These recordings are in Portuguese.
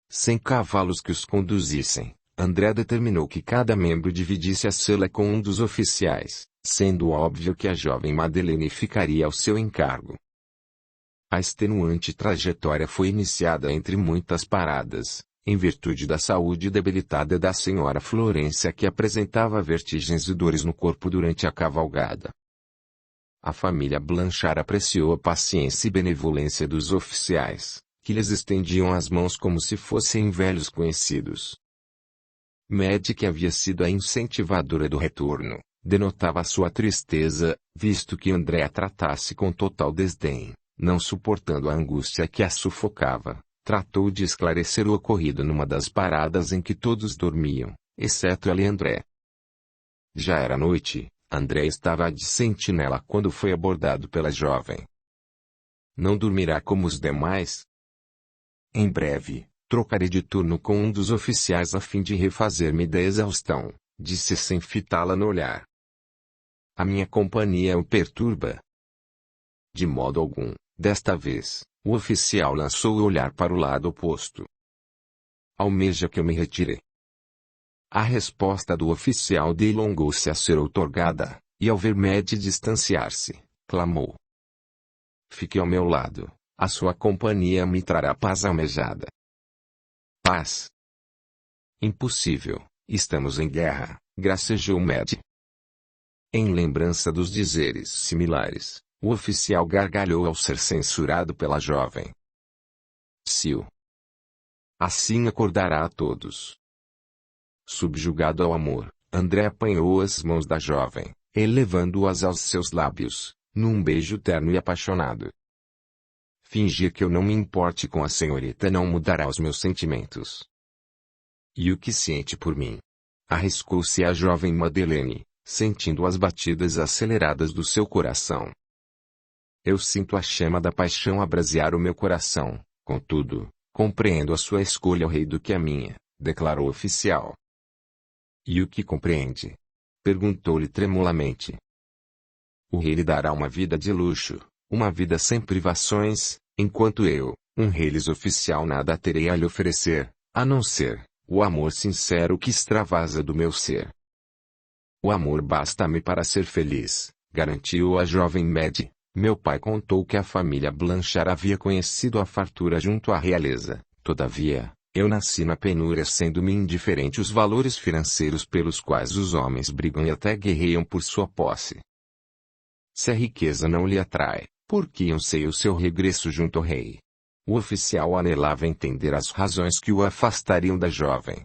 sem cavalos que os conduzissem, André determinou que cada membro dividisse a cela com um dos oficiais, sendo óbvio que a jovem Madeleine ficaria ao seu encargo. A extenuante trajetória foi iniciada entre muitas paradas, em virtude da saúde debilitada da senhora Florência, que apresentava vertigens e dores no corpo durante a cavalgada. A família Blanchard apreciou a paciência e benevolência dos oficiais, que lhes estendiam as mãos como se fossem velhos conhecidos. Madge, que havia sido a incentivadora do retorno, denotava sua tristeza, visto que André a tratasse com total desdém. Não suportando a angústia que a sufocava, tratou de esclarecer o ocorrido numa das paradas em que todos dormiam, exceto ela e André. Já era noite, André estava de sentinela quando foi abordado pela jovem. Não dormirá como os demais? Em breve, trocarei de turno com um dos oficiais a fim de refazer-me da exaustão, disse sem fitá-la no olhar. A minha companhia o perturba? De modo algum. Desta vez, o oficial lançou o olhar para o lado oposto. Almeja que eu me retire? A resposta do oficial delongou-se a ser outorgada, e ao ver Madge distanciar-se, clamou. Fique ao meu lado, a sua companhia me trará paz almejada. Paz? Impossível, estamos em guerra, gracejou Madge. Em lembrança dos dizeres similares, o oficial gargalhou ao ser censurado pela jovem. Sil. Assim acordará a todos. Subjugado ao amor, André apanhou as mãos da jovem, elevando-as aos seus lábios, num beijo terno e apaixonado. Fingir que eu não me importe com a senhorita não mudará os meus sentimentos. E o que sente por mim? Arriscou-se a jovem Madeleine, sentindo as batidas aceleradas do seu coração. Eu sinto a chama da paixão abrasear o meu coração, contudo, compreendo a sua escolha ao rei do que a minha, declarou o oficial. E o que compreende? Perguntou-lhe tremulamente. O rei lhe dará uma vida de luxo, uma vida sem privações, enquanto eu, um reis oficial, nada terei a lhe oferecer, a não ser o amor sincero que extravasa do meu ser. O amor basta-me para ser feliz, garantiu a jovem Madge. Meu pai contou que a família Blanchard havia conhecido a fartura junto à realeza. Todavia, eu nasci na penúria, sendo-me indiferente os valores financeiros pelos quais os homens brigam e até guerreiam por sua posse. Se a riqueza não lhe atrai, por que anseia o seu regresso junto ao rei? O oficial anelava entender as razões que o afastariam da jovem.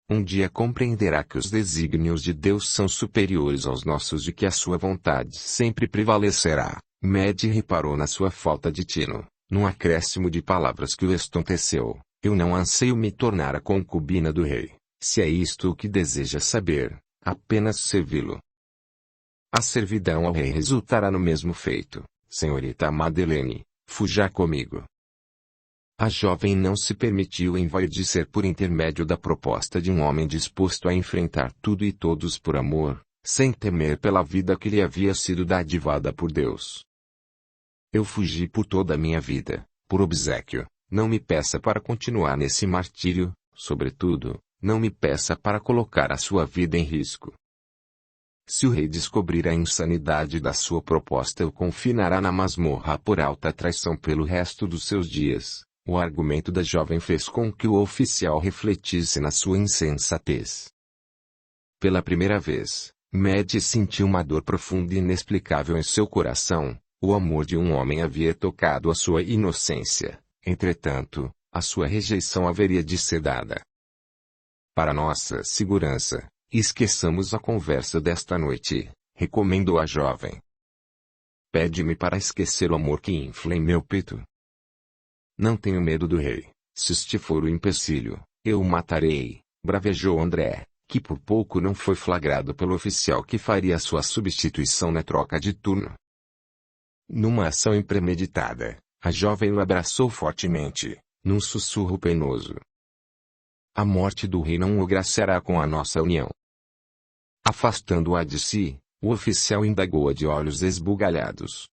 Um dia compreenderá que os desígnios de Deus são superiores aos nossos e que a sua vontade sempre prevalecerá. Madge reparou na sua falta de tino, num acréscimo de palavras que o estonteceu. Eu não anseio me tornar a concubina do rei, se é isto o que deseja saber, apenas servi-lo. A servidão ao rei resultará no mesmo feito, senhorita Madeleine, fuja comigo. A jovem não se permitiu envaidecer por intermédio da proposta de um homem disposto a enfrentar tudo e todos por amor, sem temer pela vida que lhe havia sido dadivada por Deus. Eu fugi por toda a minha vida, por obséquio, não me peça para continuar nesse martírio, sobretudo, não me peça para colocar a sua vida em risco. Se o rei descobrir a insanidade da sua proposta, o confinará na masmorra por alta traição pelo resto dos seus dias. O argumento da jovem fez com que o oficial refletisse na sua insensatez. Pela primeira vez, Madge sentiu uma dor profunda e inexplicável em seu coração. O amor de um homem havia tocado a sua inocência. Entretanto, a sua rejeição haveria de ser dada. Para nossa segurança, esqueçamos a conversa desta noite, recomendou a jovem. Pede-me para esquecer o amor que infla em meu peito. Não tenho medo do rei. Se este for o empecilho, eu o matarei, bravejou André, que por pouco não foi flagrado pelo oficial que faria sua substituição na troca de turno. Numa ação impremeditada, a jovem o abraçou fortemente, num sussurro penoso. A morte do rei não o graciará com a nossa união. Afastando-a de si, o oficial indagou-a de olhos esbugalhados.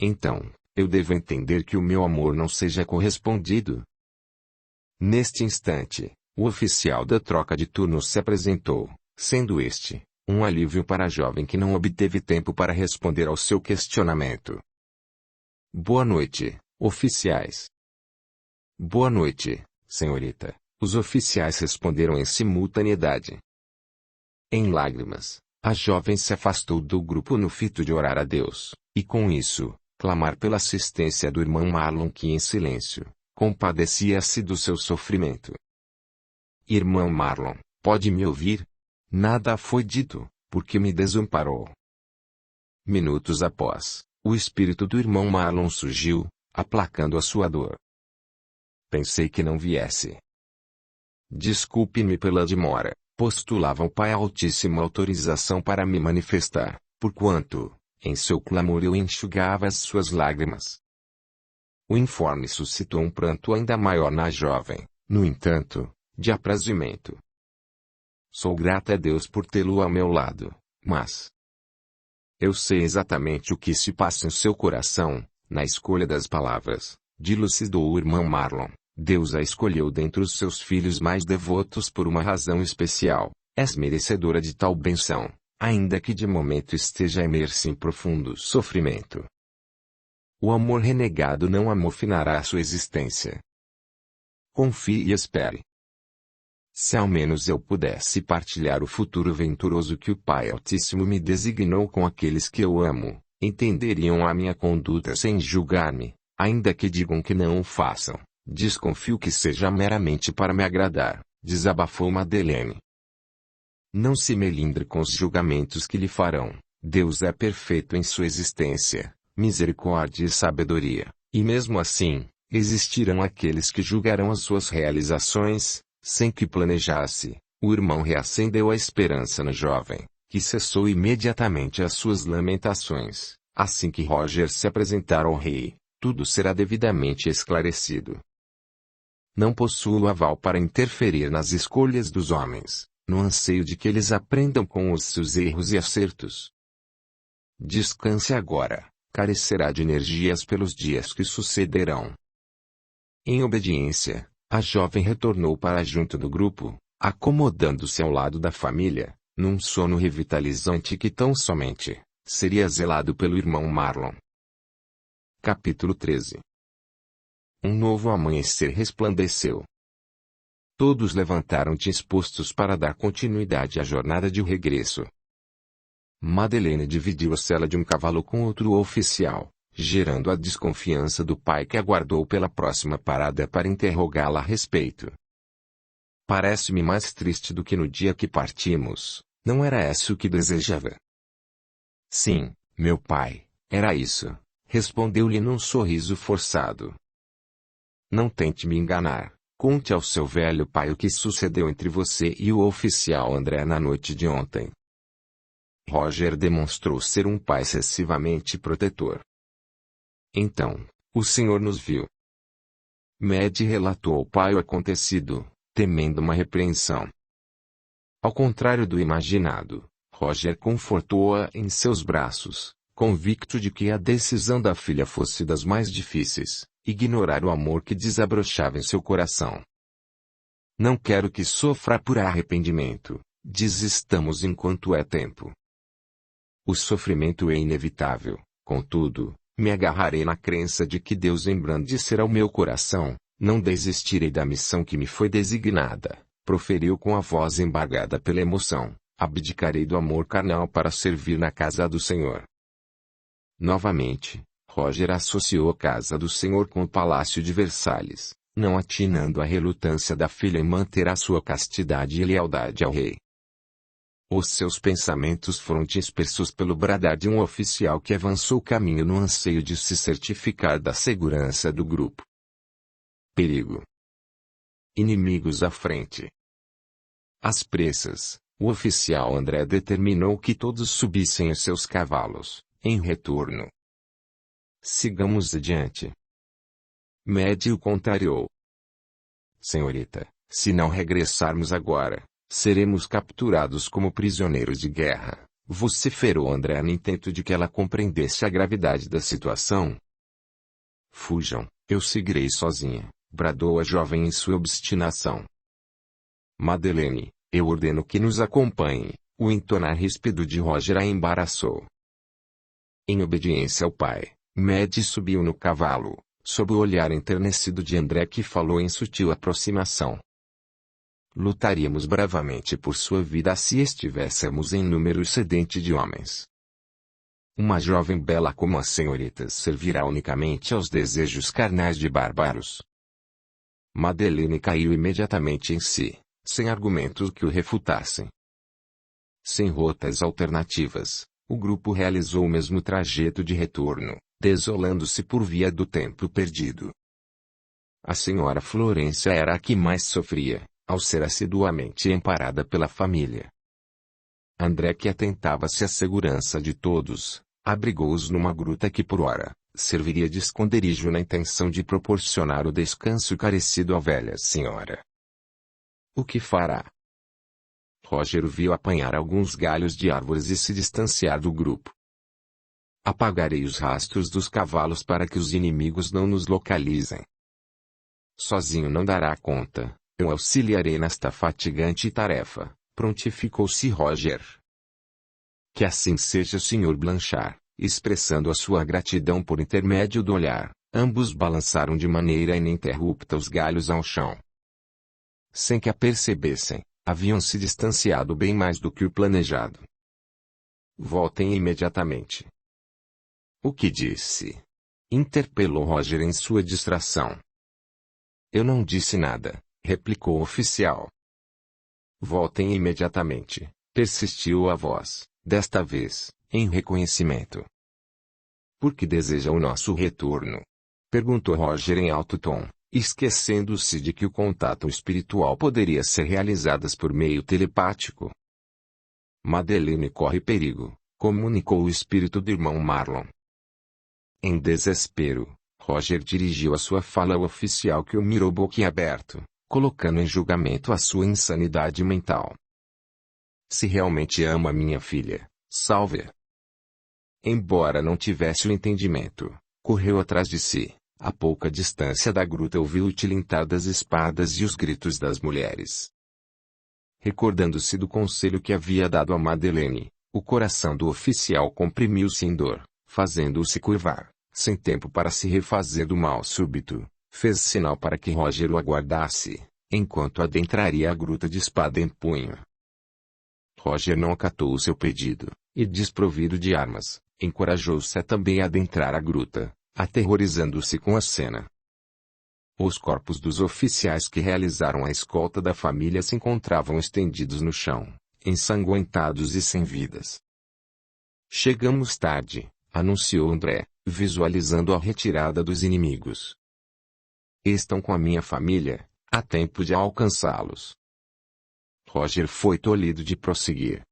Então, eu devo entender que o meu amor não seja correspondido? Neste instante, o oficial da troca de turnos se apresentou, sendo este um alívio para a jovem que não obteve tempo para responder ao seu questionamento. Boa noite, oficiais. Boa noite, senhorita, os oficiais responderam em simultaneidade. Em lágrimas, a jovem se afastou do grupo no fito de orar a Deus, e com isso, clamar pela assistência do irmão Marlon que em silêncio, compadecia-se do seu sofrimento. Irmão Marlon, pode me ouvir? Nada foi dito, porque me desamparou. Minutos após, o espírito do irmão Marlon surgiu, aplacando a sua dor. Pensei que não viesse. Desculpe-me pela demora, postulava o Pai Altíssimo autorização para me manifestar, porquanto, em seu clamor eu enxugava as suas lágrimas. O informe suscitou um pranto ainda maior na jovem, no entanto, de aprazimento. Sou grata a Deus por tê-lo ao meu lado, mas eu sei exatamente o que se passa em seu coração, na escolha das palavras, dilucidou o irmão Marlon. Deus a escolheu dentre os seus filhos mais devotos por uma razão especial. És merecedora de tal bênção, ainda que de momento esteja imersa em profundo sofrimento. O amor renegado não amofinará a sua existência. Confie e espere. Se ao menos eu pudesse partilhar o futuro venturoso que o Pai Altíssimo me designou com aqueles que eu amo, entenderiam a minha conduta sem julgar-me, ainda que digam que não o façam. Desconfio que seja meramente para me agradar, desabafou Madeleine. Não se melindre com os julgamentos que lhe farão. Deus é perfeito em sua existência, misericórdia e sabedoria, e mesmo assim, existirão aqueles que julgarão as suas realizações. Sem que planejasse, o irmão reacendeu a esperança na jovem, que cessou imediatamente as suas lamentações. Assim que Roger se apresentar ao rei, tudo será devidamente esclarecido. Não possuo aval para interferir nas escolhas dos homens, no anseio de que eles aprendam com os seus erros e acertos. Descanse agora, carecerá de energias pelos dias que sucederão. Em obediência, a jovem retornou para junto do grupo, acomodando-se ao lado da família, num sono revitalizante que tão somente seria zelado pelo irmão Marlon. Capítulo 13. Um novo amanhecer resplandeceu. Todos levantaram dispostos para dar continuidade à jornada de regresso. Madeleine dividiu a sela de um cavalo com outro oficial, gerando a desconfiança do pai que aguardou pela próxima parada para interrogá-la a respeito. Parece-me mais triste do que no dia que partimos, não era esse o que desejava? Sim, meu pai, era isso, respondeu-lhe num sorriso forçado. Não tente me enganar, conte ao seu velho pai o que sucedeu entre você e o oficial André na noite de ontem. Roger demonstrou ser um pai excessivamente protetor. Então, o senhor nos viu. Mad relatou ao pai o acontecido, temendo uma repreensão. Ao contrário do imaginado, Roger confortou-a em seus braços, convicto de que a decisão da filha fosse das mais difíceis, ignorar o amor que desabrochava em seu coração. Não quero que sofra por arrependimento, desistamos enquanto é tempo. O sofrimento é inevitável, contudo, me agarrarei na crença de que Deus embrandecerá o meu coração, não desistirei da missão que me foi designada, proferiu com a voz embargada pela emoção, abdicarei do amor carnal para servir na casa do Senhor. Novamente, Roger associou a casa do Senhor com o palácio de Versalhes, não atinando a relutância da filha em manter a sua castidade e lealdade ao rei. Os seus pensamentos foram dispersos pelo bradar de um oficial que avançou o caminho no anseio de se certificar da segurança do grupo. Perigo. Inimigos à frente. Às pressas, o oficial André determinou que todos subissem os seus cavalos, em retorno. Sigamos adiante. Mad o contrariou. Senhorita, se não regressarmos agora, seremos capturados como prisioneiros de guerra, vociferou André no intento de que ela compreendesse a gravidade da situação. Fujam, eu seguirei sozinha, bradou a jovem em sua obstinação. Madeleine, eu ordeno que nos acompanhe. O entonar ríspido de Roger a embaraçou. Em obediência ao pai, Maddie subiu no cavalo, sob o olhar enternecido de André, que falou em sutil aproximação. Lutaríamos bravamente por sua vida se estivéssemos em número excedente de homens. Uma jovem bela como a senhorita servirá unicamente aos desejos carnais de bárbaros. Madeleine caiu imediatamente em si, sem argumentos que o refutassem. Sem rotas alternativas, o grupo realizou o mesmo trajeto de retorno, desolando-se por via do tempo perdido. A senhora Florência era a que mais sofria, ao ser assiduamente amparada pela família. André, que atentava-se à segurança de todos, abrigou-os numa gruta que por ora serviria de esconderijo na intenção de proporcionar o descanso carecido à velha senhora. O que fará? Roger viu apanhar alguns galhos de árvores e se distanciar do grupo. Apagarei os rastros dos cavalos para que os inimigos não nos localizem. Sozinho não dará conta, eu auxiliarei nesta fatigante tarefa, prontificou-se Roger. Que assim seja, Sr. Blanchard. Expressando a sua gratidão por intermédio do olhar, ambos balançaram de maneira ininterrupta os galhos ao chão. Sem que a percebessem, haviam se distanciado bem mais do que o planejado. Voltem imediatamente. O que disse? Interpelou Roger em sua distração. Eu não disse nada, replicou o oficial. Voltem imediatamente, persistiu a voz, desta vez, em reconhecimento. Por que deseja o nosso retorno? Perguntou Roger em alto tom, esquecendo-se de que o contato espiritual poderia ser realizado por meio telepático. Madeleine corre perigo, comunicou o espírito do irmão Marlon. Em desespero, Roger dirigiu a sua fala ao oficial, que o mirou boquiaberto, colocando em julgamento a sua insanidade mental. Se realmente ama minha filha, salve-a. Embora não tivesse o entendimento, correu atrás de si. A pouca distância da gruta ouviu o tilintar das espadas e os gritos das mulheres. Recordando-se do conselho que havia dado a Madeleine, o coração do oficial comprimiu-se em dor, fazendo-o se curvar, sem tempo para se refazer do mal súbito. Fez sinal para que Roger o aguardasse, enquanto adentraria a gruta de espada em punho. Roger não acatou o seu pedido, e desprovido de armas, encorajou-se a também adentrar a gruta, aterrorizando-se com a cena. Os corpos dos oficiais que realizaram a escolta da família se encontravam estendidos no chão, ensanguentados e sem vidas. Chegamos tarde, anunciou André, visualizando a retirada dos inimigos. Estão com a minha família, há tempo de alcançá-los. Roger foi tolhido de prosseguir.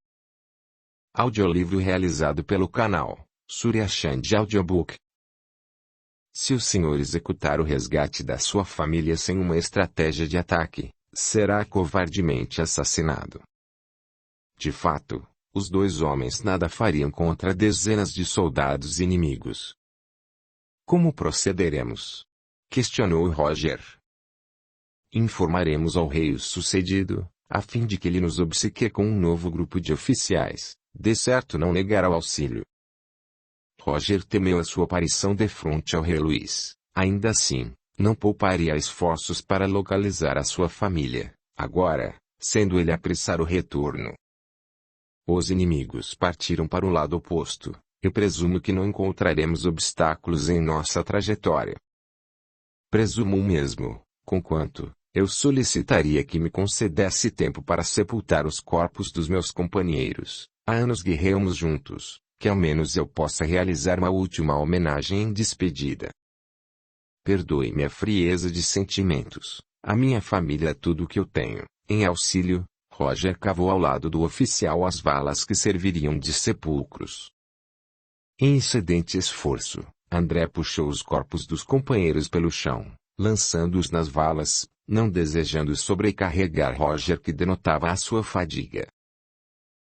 Audiolivro realizado pelo canal Surya Chand Audiobook. Se o senhor executar o resgate da sua família sem uma estratégia de ataque, será covardemente assassinado. De fato, os dois homens nada fariam contra dezenas de soldados inimigos. Como procederemos? Questionou Roger. Informaremos ao rei o sucedido, a fim de que ele nos obsequie com um novo grupo de oficiais. De certo não negará o auxílio. Roger temeu a sua aparição defronte ao rei Luís. Ainda assim, não pouparia esforços para localizar a sua família, agora, sendo ele apressar o retorno. Os inimigos partiram para o lado oposto. Eu presumo que não encontraremos obstáculos em nossa trajetória. Presumo mesmo, conquanto, eu solicitaria que me concedesse tempo para sepultar os corpos dos meus companheiros. Há anos guerreamos juntos, que ao menos eu possa realizar uma última homenagem em despedida. Perdoe-me a frieza de sentimentos, a minha família é tudo o que eu tenho. Em auxílio, Roger cavou ao lado do oficial as valas que serviriam de sepulcros. Em excedente esforço, André puxou os corpos dos companheiros pelo chão, lançando-os nas valas, não desejando sobrecarregar Roger, que denotava a sua fadiga.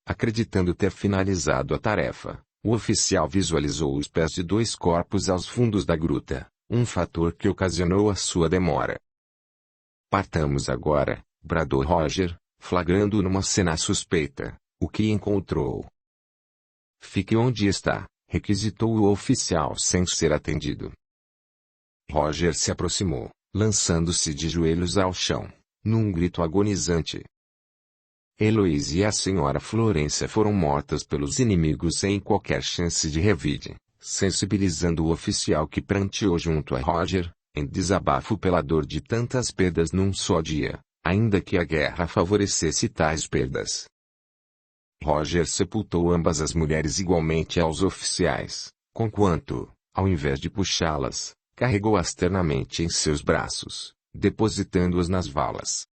Acreditando ter finalizado a tarefa, o oficial visualizou os pés de dois corpos aos fundos da gruta, um fator que ocasionou a sua demora. Partamos agora, bradou Roger, flagrando numa cena suspeita. O que encontrou? Fique onde está, requisitou o oficial sem ser atendido. Roger se aproximou, lançando-se de joelhos ao chão, num grito agonizante. Heloise e a senhora Florência foram mortas pelos inimigos sem qualquer chance de revide, sensibilizando o oficial que pranteou junto a Roger, em desabafo pela dor de tantas perdas num só dia, ainda que a guerra favorecesse tais perdas. Roger sepultou ambas as mulheres igualmente aos oficiais, conquanto, ao invés de puxá-las, carregou-as ternamente em seus braços, depositando-as nas valas.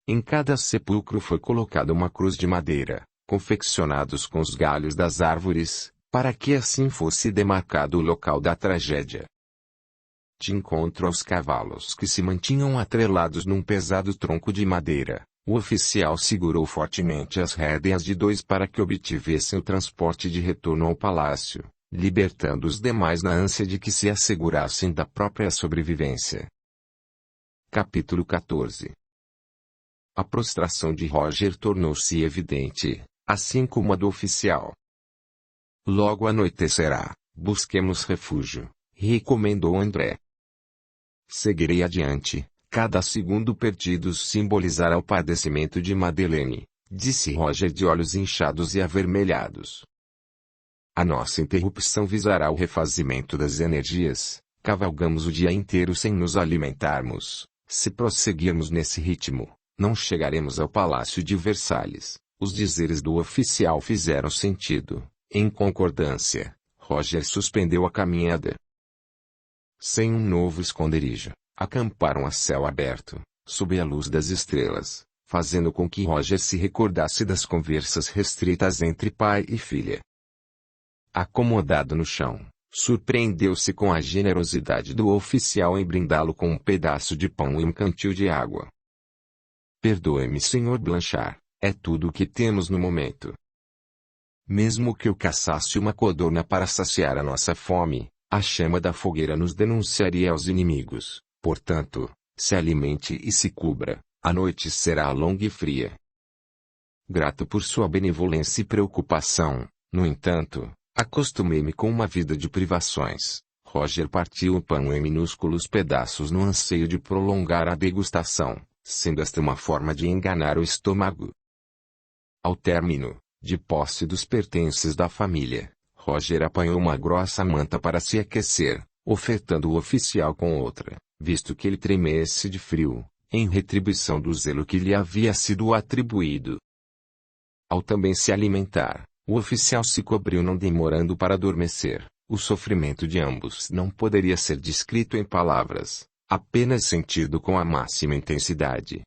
Em cada sepulcro foi colocada uma cruz de madeira, confeccionados com os galhos das árvores, para que assim fosse demarcado o local da tragédia. De encontro aos cavalos que se mantinham atrelados num pesado tronco de madeira, o oficial segurou fortemente as rédeas de dois para que obtivessem o transporte de retorno ao palácio, libertando os demais na ânsia de que se assegurassem da própria sobrevivência. Capítulo 14. A prostração de Roger tornou-se evidente, assim como a do oficial. Logo anoitecerá, busquemos refúgio, recomendou André. Seguirei adiante, cada segundo perdido simbolizará o padecimento de Madeleine, disse Roger de olhos inchados e avermelhados. A nossa interrupção visará o refazimento das energias, cavalgamos o dia inteiro sem nos alimentarmos. Se prosseguirmos nesse ritmo, não chegaremos ao Palácio de Versalhes. Os dizeres do oficial fizeram sentido. Em concordância, Roger suspendeu a caminhada. Sem um novo esconderijo, acamparam a céu aberto, sob a luz das estrelas, fazendo com que Roger se recordasse das conversas restritas entre pai e filha. Acomodado no chão, surpreendeu-se com a generosidade do oficial em brindá-lo com um pedaço de pão e um cantil de água. Perdoe-me, Sr. Blanchard, é tudo o que temos no momento. Mesmo que eu caçasse uma codorna para saciar a nossa fome, a chama da fogueira nos denunciaria aos inimigos. Portanto, se alimente e se cubra, a noite será longa e fria. Grato por sua benevolência e preocupação, no entanto, acostumei-me com uma vida de privações. Roger partiu o pão em minúsculos pedaços no anseio de prolongar a degustação, sendo esta uma forma de enganar o estômago. Ao término, de posse dos pertences da família, Roger apanhou uma grossa manta para se aquecer, ofertando o oficial com outra, visto que ele tremesse de frio, em retribuição do zelo que lhe havia sido atribuído. Ao também se alimentar, o oficial se cobriu não demorando para adormecer. O sofrimento de ambos não poderia ser descrito em palavras, apenas sentido com a máxima intensidade.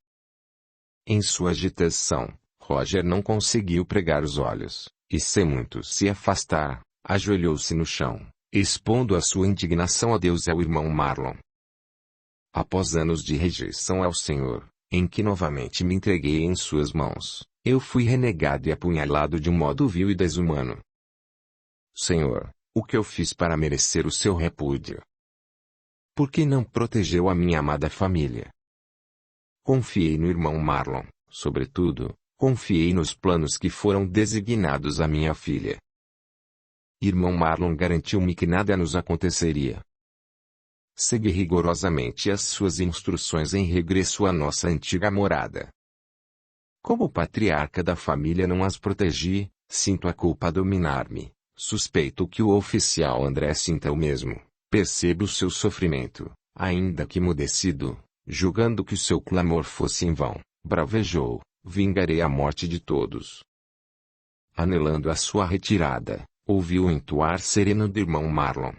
Em sua agitação, Roger não conseguiu pregar os olhos, e sem muito se afastar, ajoelhou-se no chão, expondo a sua indignação a Deus e ao irmão Marlon. Após anos de rejeição ao Senhor, em que novamente me entreguei em suas mãos, eu fui renegado e apunhalado de um modo vil e desumano. Senhor, o que eu fiz para merecer o seu repúdio? Por que não protegeu a minha amada família? Confiei no irmão Marlon, sobretudo, confiei nos planos que foram designados à minha filha. Irmão Marlon garantiu-me que nada nos aconteceria. Segui rigorosamente as suas instruções em regresso à nossa antiga morada. Como patriarca da família não as protegi, sinto a culpa dominar-me. Suspeito que o oficial André sinta o mesmo. Percebo seu sofrimento, ainda que emudecido, julgando que seu clamor fosse em vão, bravejou, vingarei a morte de todos. Anelando a sua retirada, ouviu o entoar sereno do irmão Marlon.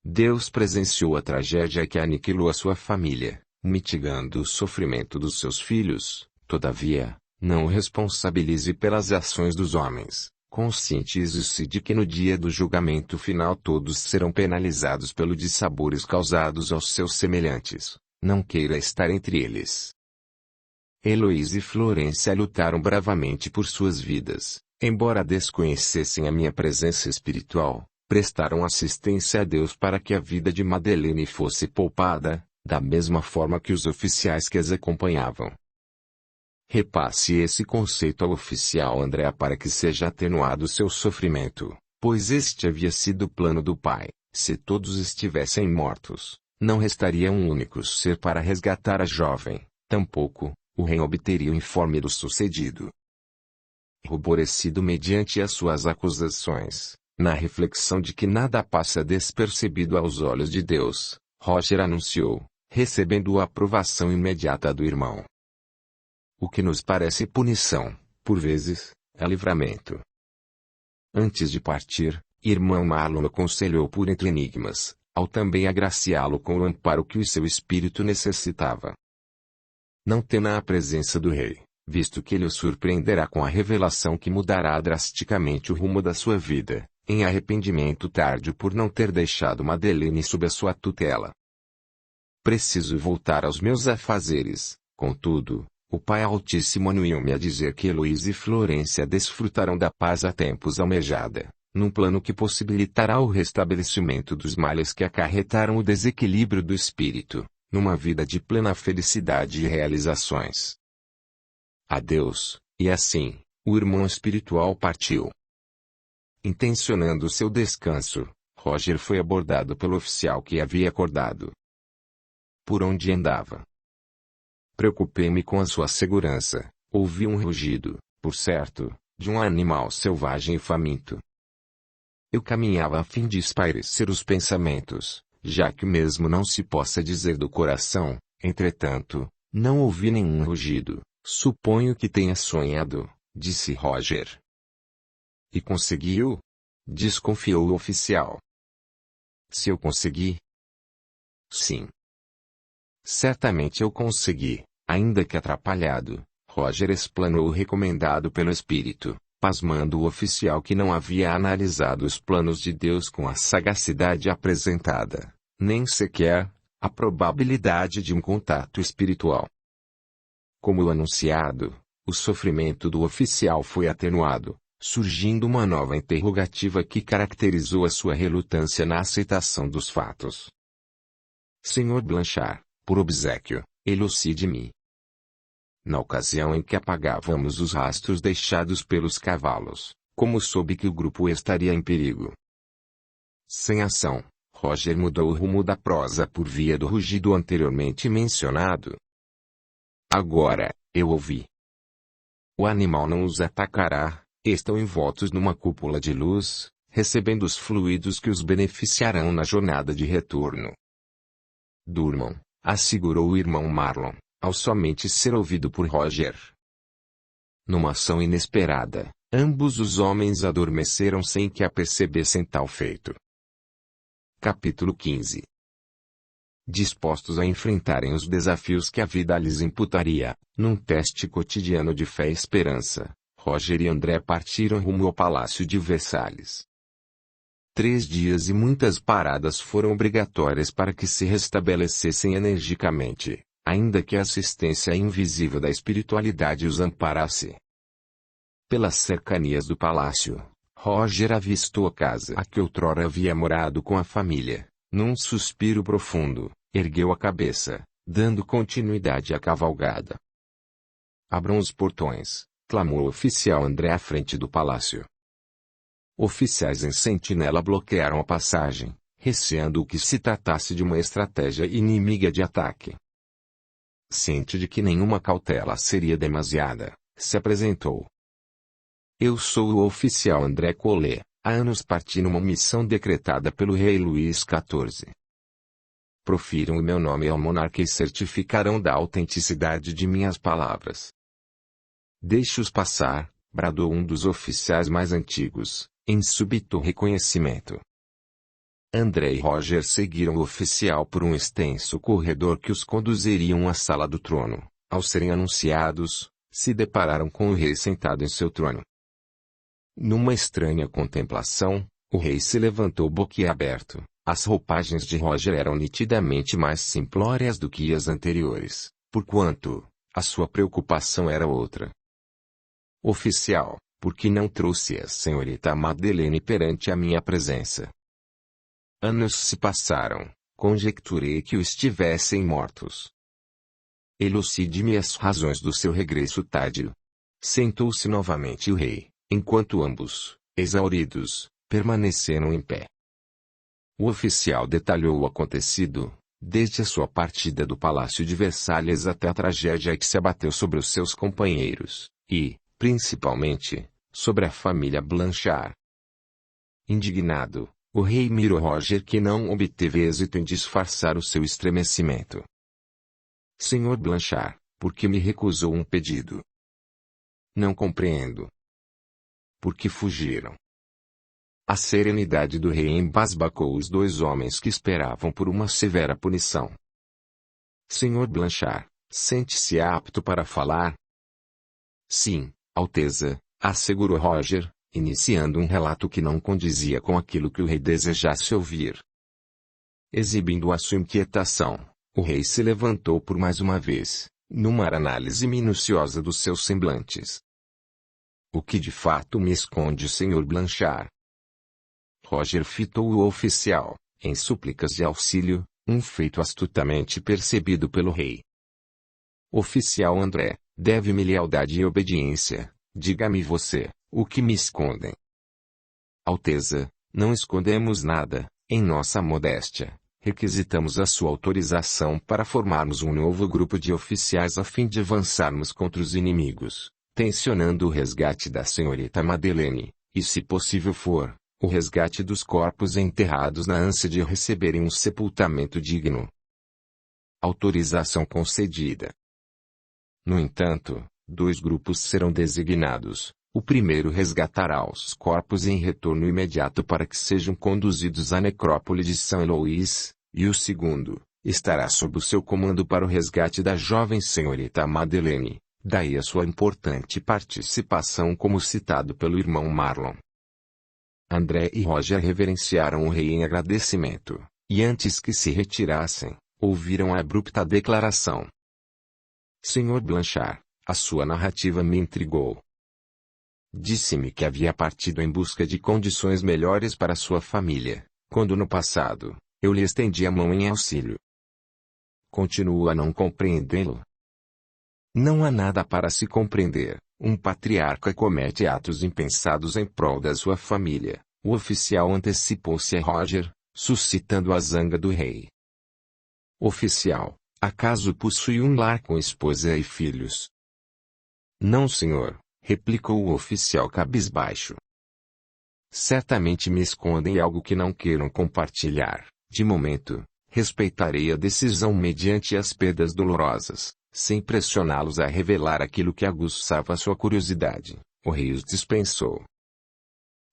Deus presenciou a tragédia que aniquilou a sua família, mitigando o sofrimento dos seus filhos. Todavia, não o responsabilize pelas ações dos homens. Conscientize-se de que no dia do julgamento final todos serão penalizados pelos dissabores causados aos seus semelhantes. Não queira estar entre eles. Heloise e Florência lutaram bravamente por suas vidas, embora desconhecessem a minha presença espiritual, prestaram assistência a Deus para que a vida de Madeleine fosse poupada, da mesma forma que os oficiais que as acompanhavam. Repasse esse conceito ao oficial André para que seja atenuado seu sofrimento, pois este havia sido o plano do Pai. Se todos estivessem mortos, não restaria um único ser para resgatar a jovem, tampouco, o rei obteria o informe do sucedido. Ruborecido mediante as suas acusações, na reflexão de que nada passa despercebido aos olhos de Deus, Roger anunciou, recebendo a aprovação imediata do irmão. O que nos parece punição, por vezes, é livramento. Antes de partir, irmão Marlon aconselhou por entre enigmas, ao também agraciá-lo com o amparo que o seu espírito necessitava. Não tema a presença do rei, visto que ele o surpreenderá com a revelação que mudará drasticamente o rumo da sua vida, em arrependimento tardio por não ter deixado Madeleine sob a sua tutela. Preciso voltar aos meus afazeres, contudo, o Pai Altíssimo anuiu-me a dizer que Heloísa e Florência desfrutarão da paz há tempos almejada, num plano que possibilitará o restabelecimento dos males que acarretaram o desequilíbrio do espírito, numa vida de plena felicidade e realizações. Adeus, e assim, o irmão espiritual partiu. Intencionando seu descanso, Roger foi abordado pelo oficial que havia acordado. Por onde andava? Preocupei-me com a sua segurança. Ouvi um rugido, por certo, de um animal selvagem e faminto. Eu caminhava a fim de espairecer os pensamentos, já que o mesmo não se possa dizer do coração. Entretanto, não ouvi nenhum rugido. Suponho que tenha sonhado, disse Roger. E conseguiu? Desconfiou o oficial. Se eu consegui? Sim. Certamente eu consegui, ainda que atrapalhado. Roger explanou o recomendado pelo espírito, pasmando o oficial que não havia analisado os planos de Deus com a sagacidade apresentada, nem sequer a probabilidade de um contato espiritual. Como anunciado, o sofrimento do oficial foi atenuado, surgindo uma nova interrogativa que caracterizou a sua relutância na aceitação dos fatos. Senhor Blanchard, por obséquio, elucide-me. Na ocasião em que apagávamos os rastros deixados pelos cavalos, como soube que o grupo estaria em perigo? Sem ação, Roger mudou o rumo da prosa por via do rugido anteriormente mencionado. Agora, eu ouvi. O animal não os atacará, estão envoltos numa cúpula de luz, recebendo os fluidos que os beneficiarão na jornada de retorno. Durmam, assegurou o irmão Marlon, ao somente ser ouvido por Roger. Numa ação inesperada, ambos os homens adormeceram sem que apercebessem tal feito. Capítulo 15. Dispostos a enfrentarem os desafios que a vida lhes imputaria, num teste cotidiano de fé e esperança, Roger e André partiram rumo ao Palácio de Versalhes. 3 dias e muitas paradas foram obrigatórias para que se restabelecessem energicamente, ainda que a assistência invisível da espiritualidade os amparasse. Pelas cercanias do palácio, Roger avistou a casa a que outrora havia morado com a família. Num suspiro profundo, ergueu a cabeça, dando continuidade à cavalgada. Abram os portões, clamou o oficial André à frente do palácio. Oficiais em sentinela bloquearam a passagem, receando que se tratasse de uma estratégia inimiga de ataque. Ciente de que nenhuma cautela seria demasiada, se apresentou. Eu sou o oficial André Collet, há anos parti numa missão decretada pelo rei Luís XIV. Profiram o meu nome ao monarca e certificarão da autenticidade de minhas palavras. Deixe-os passar, bradou um dos oficiais mais antigos, em súbito reconhecimento. André e Roger seguiram o oficial por um extenso corredor que os conduziriam à sala do trono. Ao serem anunciados, se depararam com o rei sentado em seu trono. Numa estranha contemplação, o rei se levantou boquiaberto. As roupagens de Roger eram nitidamente mais simplórias do que as anteriores, porquanto a sua preocupação era outra. Oficial, por que não trouxe a senhorita Madeleine perante a minha presença? Anos se passaram, conjecturei que o estivessem mortos. Elucide-me as razões do seu regresso tardio. Sentou-se novamente o rei, enquanto ambos, exauridos, permaneceram em pé. O oficial detalhou o acontecido, desde a sua partida do Palácio de Versalhes até a tragédia que se abateu sobre os seus companheiros, e, principalmente, sobre a família Blanchard. Indignado, o rei mirou Roger, que não obteve êxito em disfarçar o seu estremecimento. Senhor Blanchard, por que me recusou um pedido? Não compreendo. Por que fugiram? A serenidade do rei embasbacou os dois homens que esperavam por uma severa punição. Senhor Blanchard, sente-se apto para falar? Sim, Alteza, assegurou Roger, iniciando um relato que não condizia com aquilo que o rei desejasse ouvir. Exibindo a sua inquietação, o rei se levantou por mais uma vez, numa análise minuciosa dos seus semblantes. O que de fato me esconde, Senhor Blanchard? Roger fitou o oficial, em súplicas de auxílio, um feito astutamente percebido pelo rei. Oficial André, deve-me lealdade e obediência, diga-me você, o que me escondem? Alteza, não escondemos nada, em nossa modéstia, requisitamos a sua autorização para formarmos um novo grupo de oficiais a fim de avançarmos contra os inimigos, tensionando o resgate da senhorita Madeleine, e se possível for, o resgate dos corpos enterrados na ânsia de receberem um sepultamento digno. Autorização concedida. No entanto, dois grupos serão designados. O primeiro resgatará os corpos em retorno imediato para que sejam conduzidos à necrópole de Saint-Louis, e o segundo, estará sob o seu comando para o resgate da jovem senhorita Madeleine, daí a sua importante participação como citado pelo irmão Marlon. André e Roger reverenciaram o rei em agradecimento, e antes que se retirassem, ouviram a abrupta declaração. Senhor Blanchard, a sua narrativa me intrigou. Disse-me que havia partido em busca de condições melhores para sua família, quando no passado, eu lhe estendi a mão em auxílio. Continuo a não compreendê-lo. Não há nada para se compreender. Um patriarca comete atos impensados em prol da sua família. O oficial antecipou-se a Roger, suscitando a zanga do rei. Oficial, acaso possui um lar com esposa e filhos? Não, senhor, replicou o oficial cabisbaixo. Certamente me escondem algo que não queiram compartilhar. De momento, respeitarei a decisão mediante as perdas dolorosas, sem pressioná-los a revelar aquilo que aguçava sua curiosidade. O rei os dispensou.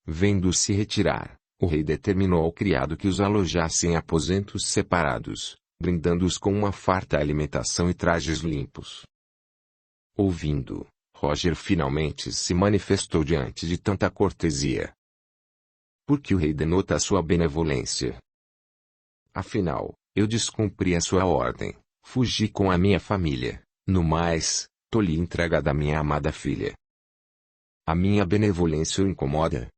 Vendo-se retirar, o rei determinou ao criado que os alojasse em aposentos separados, brindando-os com uma farta alimentação e trajes limpos. Ouvindo, Roger finalmente se manifestou diante de tanta cortesia. Por que o rei denota a sua benevolência? Afinal, eu descumpri a sua ordem, fugi com a minha família, no mais, tô-lhe entrega da minha amada filha. A minha benevolência o incomoda?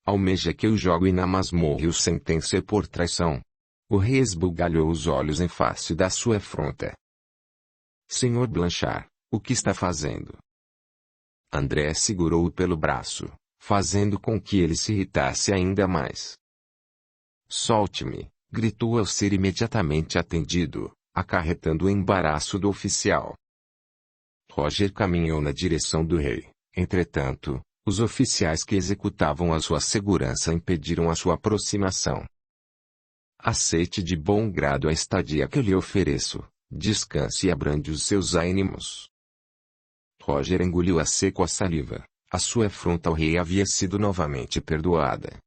Almeja que eu jogue na masmorra e o sentencie por traição. O rei esbugalhou os olhos em face da sua afronta. Senhor Blanchard, o que está fazendo? André segurou-o pelo braço, fazendo com que ele se irritasse ainda mais. Solte-me, gritou ao ser imediatamente atendido, acarretando o embaraço do oficial. Roger caminhou na direção do rei. Entretanto, os oficiais que executavam a sua segurança impediram a sua aproximação. Aceite de bom grado a estadia que eu lhe ofereço, descanse e abrande os seus ânimos. Roger engoliu a seco a saliva. A sua afronta ao rei havia sido novamente perdoada.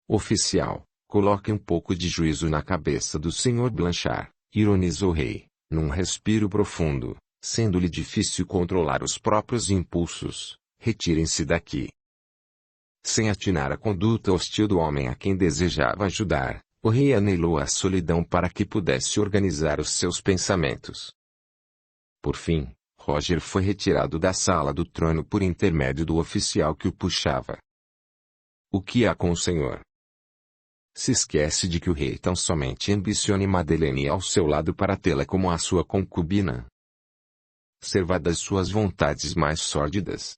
Oficial, coloque um pouco de juízo na cabeça do Sr. Blanchard, ironizou o rei, num respiro profundo, sendo-lhe difícil controlar os próprios impulsos. Retirem-se daqui. Sem atinar a conduta hostil do homem a quem desejava ajudar, o rei anelou a solidão para que pudesse organizar os seus pensamentos. Por fim, Roger foi retirado da sala do trono por intermédio do oficial que o puxava. O que há com o senhor? Se esquece de que o rei tão somente ambicione Madeleine ao seu lado para tê-la como a sua concubina. Serva das suas vontades mais sórdidas.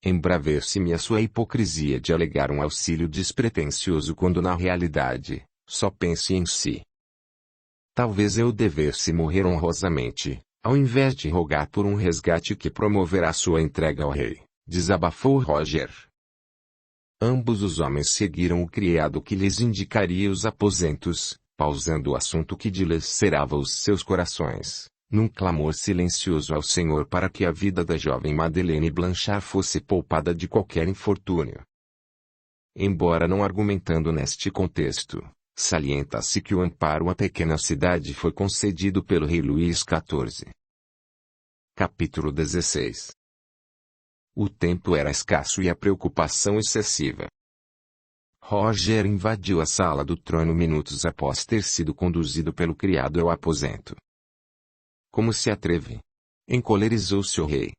Embravece-me a sua hipocrisia de alegar um auxílio despretensioso quando na realidade, só pense em si. Talvez eu devesse morrer honrosamente, ao invés de rogar por um resgate que promoverá sua entrega ao rei, desabafou Roger. Ambos os homens seguiram o criado que lhes indicaria os aposentos, pausando o assunto que dilacerava os seus corações, num clamor silencioso ao Senhor para que a vida da jovem Madeleine Blanchard fosse poupada de qualquer infortúnio. Embora não argumentando neste contexto, salienta-se que o amparo à pequena cidade foi concedido pelo rei Luís XIV. Capítulo 16. O tempo era escasso e a preocupação excessiva. Roger invadiu a sala do trono minutos após ter sido conduzido pelo criado ao aposento. Como se atreve? Encolerizou-se o rei.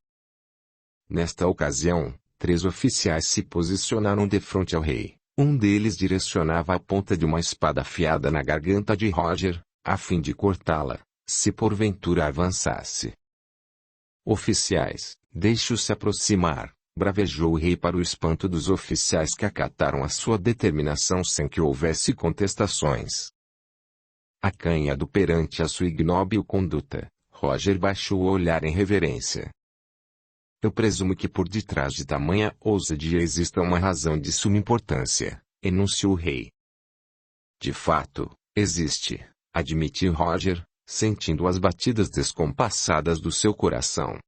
Nesta ocasião, 3 oficiais se posicionaram defronte ao rei. Um deles direcionava a ponta de uma espada afiada na garganta de Roger, a fim de cortá-la, se porventura avançasse. Oficiais, deixe-o se aproximar, bravejou o rei para o espanto dos oficiais que acataram a sua determinação sem que houvesse contestações. Acanhado perante a sua ignóbil conduta, Roger baixou o olhar em reverência. Eu presumo que por detrás de tamanha ousadia exista uma razão de suma importância, enunciou o rei. De fato, existe, admitiu Roger, sentindo as batidas descompassadas do seu coração.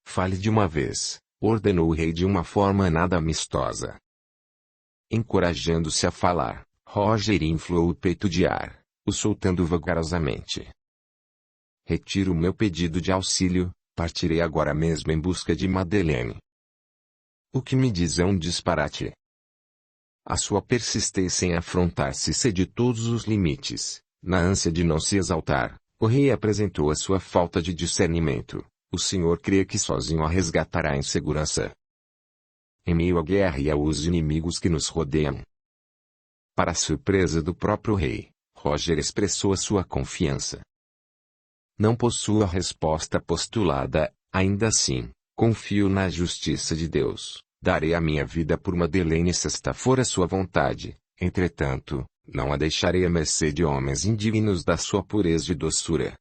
Fale de uma vez, ordenou o rei de uma forma nada amistosa. Encorajando-se a falar, Roger inflou o peito de ar, o soltando vagarosamente. Retiro o meu pedido de auxílio, partirei agora mesmo em busca de Madeleine. O que me diz é um disparate. A sua persistência em afrontar-se excede todos os limites. Na ânsia de não se exaltar, o rei apresentou a sua falta de discernimento. O senhor crê que sozinho a resgatará em segurança. Em meio à guerra e aos inimigos que nos rodeiam. Para a surpresa do próprio rei, Roger expressou a sua confiança. Não possuo a resposta postulada, ainda assim, confio na justiça de Deus. Darei a minha vida por Madeleine se esta for a sua vontade. Entretanto, não a deixarei à mercê de homens indignos da sua pureza e doçura.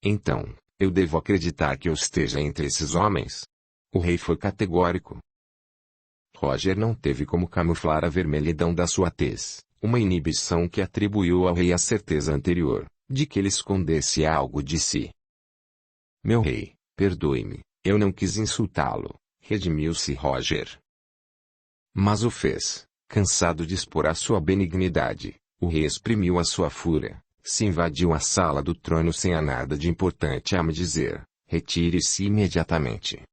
Então, eu devo acreditar que eu esteja entre esses homens? O rei foi categórico. Roger não teve como camuflar a vermelhidão da sua tez, uma inibição que atribuiu ao rei a certeza anterior, de que ele escondesse algo de si. Meu rei, perdoe-me, eu não quis insultá-lo, redimiu-se Roger. Mas o fez. Cansado de expor a sua benignidade, o rei exprimiu a sua fúria, se invadiu a sala do trono sem a nada de importante a me dizer, retire-se imediatamente.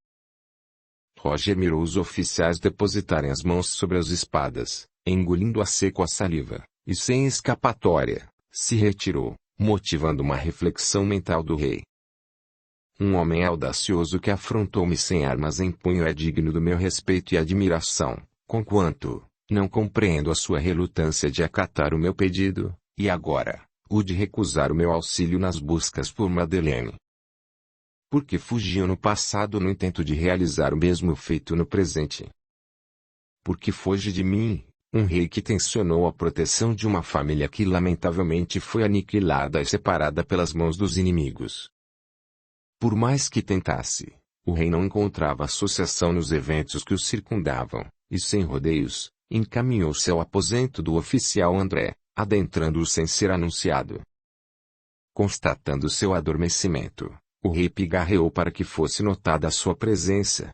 Roger mirou os oficiais depositarem as mãos sobre as espadas, engolindo a seco a saliva, e sem escapatória, se retirou, motivando uma reflexão mental do rei. Um homem audacioso que afrontou-me sem armas em punho é digno do meu respeito e admiração, conquanto não compreendo a sua relutância de acatar o meu pedido, e agora, o de recusar o meu auxílio nas buscas por Madeleine. Por que fugiu no passado no intento de realizar o mesmo feito no presente? Por que foge de mim, um rei que tensionou a proteção de uma família que lamentavelmente foi aniquilada e separada pelas mãos dos inimigos? Por mais que tentasse, o rei não encontrava associação nos eventos que o circundavam, e sem rodeios, encaminhou-se ao aposento do oficial André, adentrando-o sem ser anunciado. Constatando seu adormecimento, o rei pigarreou para que fosse notada a sua presença.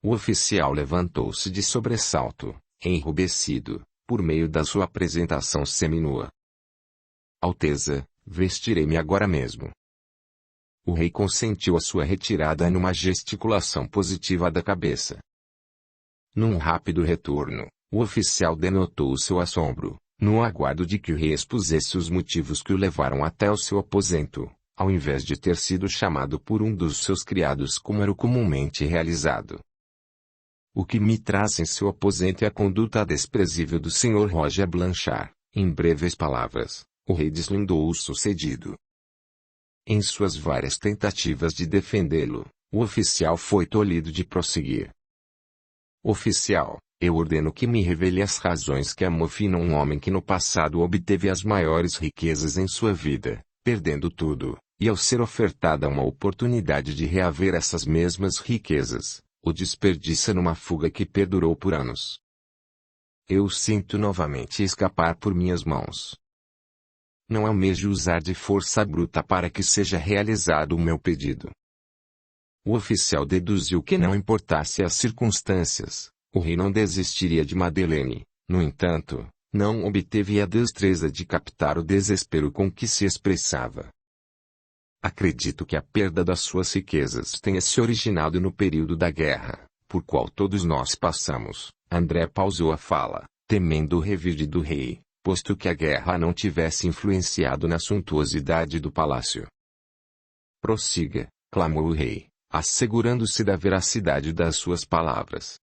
O oficial levantou-se de sobressalto, enrubescido, por meio da sua apresentação seminua. Alteza, vestirei-me agora mesmo. O rei consentiu a sua retirada numa gesticulação positiva da cabeça. Num rápido retorno, o oficial denotou o seu assombro, no aguardo de que o rei expusesse os motivos que o levaram até o seu aposento, ao invés de ter sido chamado por um dos seus criados como era comumente realizado. O que me traz em seu aposento é a conduta desprezível do Sr. Roger Blanchard. Em breves palavras, o rei deslindou o sucedido. Em suas várias tentativas de defendê-lo, o oficial foi tolhido de prosseguir. Oficial, eu ordeno que me revele as razões que amofinam um homem que no passado obteve as maiores riquezas em sua vida, perdendo tudo, e ao ser ofertada uma oportunidade de reaver essas mesmas riquezas, o desperdiça numa fuga que perdurou por anos. Eu sinto novamente escapar por minhas mãos. Não almejo usar de força bruta para que seja realizado o meu pedido. O oficial deduziu que não importasse as circunstâncias, o rei não desistiria de Madeleine. No entanto, não obteve a destreza de captar o desespero com que se expressava. Acredito que a perda das suas riquezas tenha se originado no período da guerra, por qual todos nós passamos. André pausou a fala, temendo o revide do rei, posto que a guerra não tivesse influenciado na suntuosidade do palácio. Prossiga, clamou o rei, assegurando-se da veracidade das suas palavras.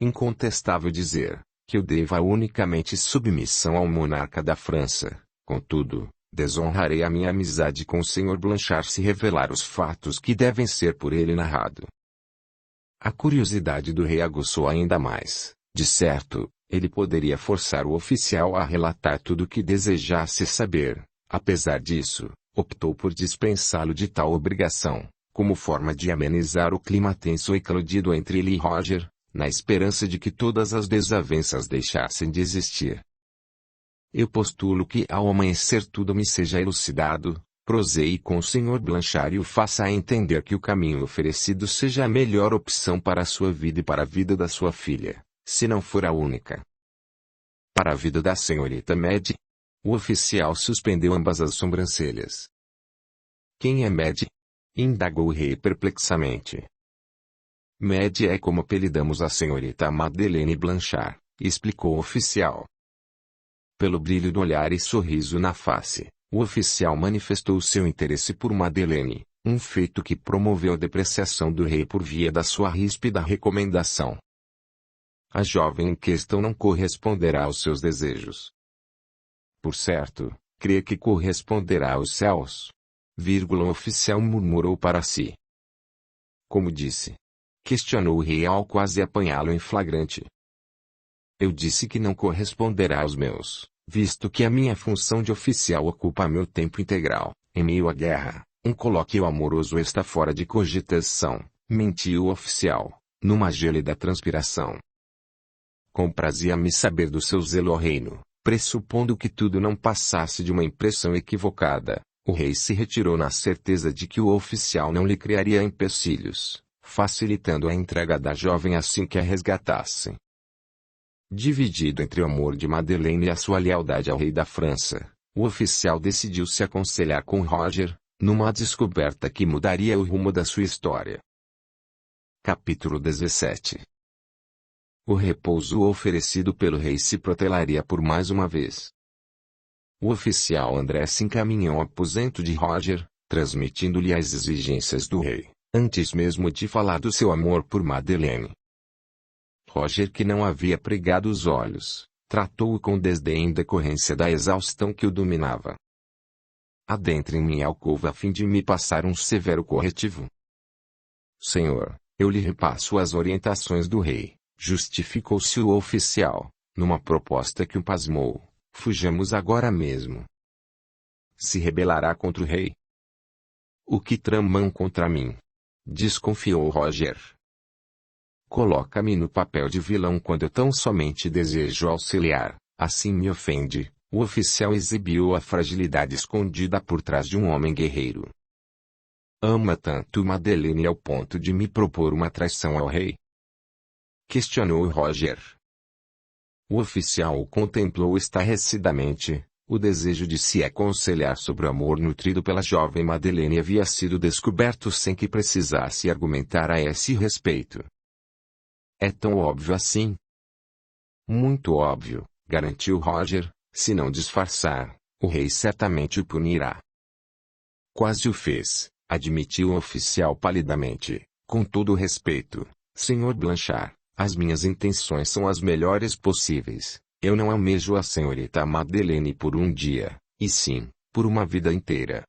Incontestável dizer, que eu deva unicamente submissão ao monarca da França. Contudo, desonrarei a minha amizade com o Sr. Blanchard se revelar os fatos que devem ser por ele narrado. A curiosidade do rei aguçou ainda mais. De certo, ele poderia forçar o oficial a relatar tudo o que desejasse saber. Apesar disso, optou por dispensá-lo de tal obrigação, como forma de amenizar o clima tenso eclodido entre ele e Roger, na esperança de que todas as desavenças deixassem de existir. Eu postulo que ao amanhecer tudo me seja elucidado. Proseie com o Sr. Blanchard e o faça a entender que o caminho oferecido seja a melhor opção para a sua vida e para a vida da sua filha, se não for a única. Para a vida da senhorita Mad? O oficial suspendeu ambas as sobrancelhas. Quem é Mad? Indagou o rei perplexamente. Mad é como apelidamos a senhorita Madeleine Blanchard, explicou o oficial. Pelo brilho do olhar e sorriso na face, o oficial manifestou seu interesse por Madeleine, um feito que promoveu a depreciação do rei por via da sua ríspida recomendação. A jovem em questão não corresponderá aos seus desejos. Por certo, crê que corresponderá aos céus. O oficial murmurou para si. Como disse? Questionou o rei ao quase apanhá-lo em flagrante. Eu disse que não corresponderá aos meus, visto que a minha função de oficial ocupa meu tempo integral. Em meio à guerra, um colóquio amoroso está fora de cogitação, mentiu o oficial, numa gélida transpiração. Comprazia-me saber do seu zelo ao reino, pressupondo que tudo não passasse de uma impressão equivocada. O rei se retirou na certeza de que o oficial não lhe criaria empecilhos, facilitando a entrega da jovem assim que a resgatassem. Dividido entre o amor de Madeleine e a sua lealdade ao rei da França, o oficial decidiu se aconselhar com Roger, numa descoberta que mudaria o rumo da sua história. Capítulo 17. O repouso oferecido pelo rei se protelaria por mais uma vez. O oficial André se encaminhou ao aposento de Roger, transmitindo-lhe as exigências do rei, antes mesmo de falar do seu amor por Madeleine. Roger, que não havia pregado os olhos, tratou-o com desdém em decorrência da exaustão que o dominava. Adentre em minha alcova a fim de me passar um severo corretivo. Senhor, eu lhe repasso as orientações do rei, justificou-se o oficial, numa proposta que o pasmou. Fujamos agora mesmo. Se rebelará contra o rei? O que tramam contra mim? Desconfiou Roger. Coloca-me no papel de vilão quando eu tão somente desejo auxiliar, assim me ofende. O oficial exibiu a fragilidade escondida por trás de um homem guerreiro. Ama tanto Madeleine ao ponto de me propor uma traição ao rei? Questionou Roger. O oficial o contemplou estarrecidamente. O desejo de se aconselhar sobre o amor nutrido pela jovem Madeleine havia sido descoberto sem que precisasse argumentar a esse respeito. É tão óbvio assim? Muito óbvio, garantiu Roger. Se não disfarçar, o rei certamente o punirá. Quase o fez, admitiu o oficial palidamente. Com todo o respeito, Sr. Blanchard, As minhas intenções são as melhores possíveis. Eu não almejo a senhorita Madeleine por um dia, e sim, por uma vida inteira.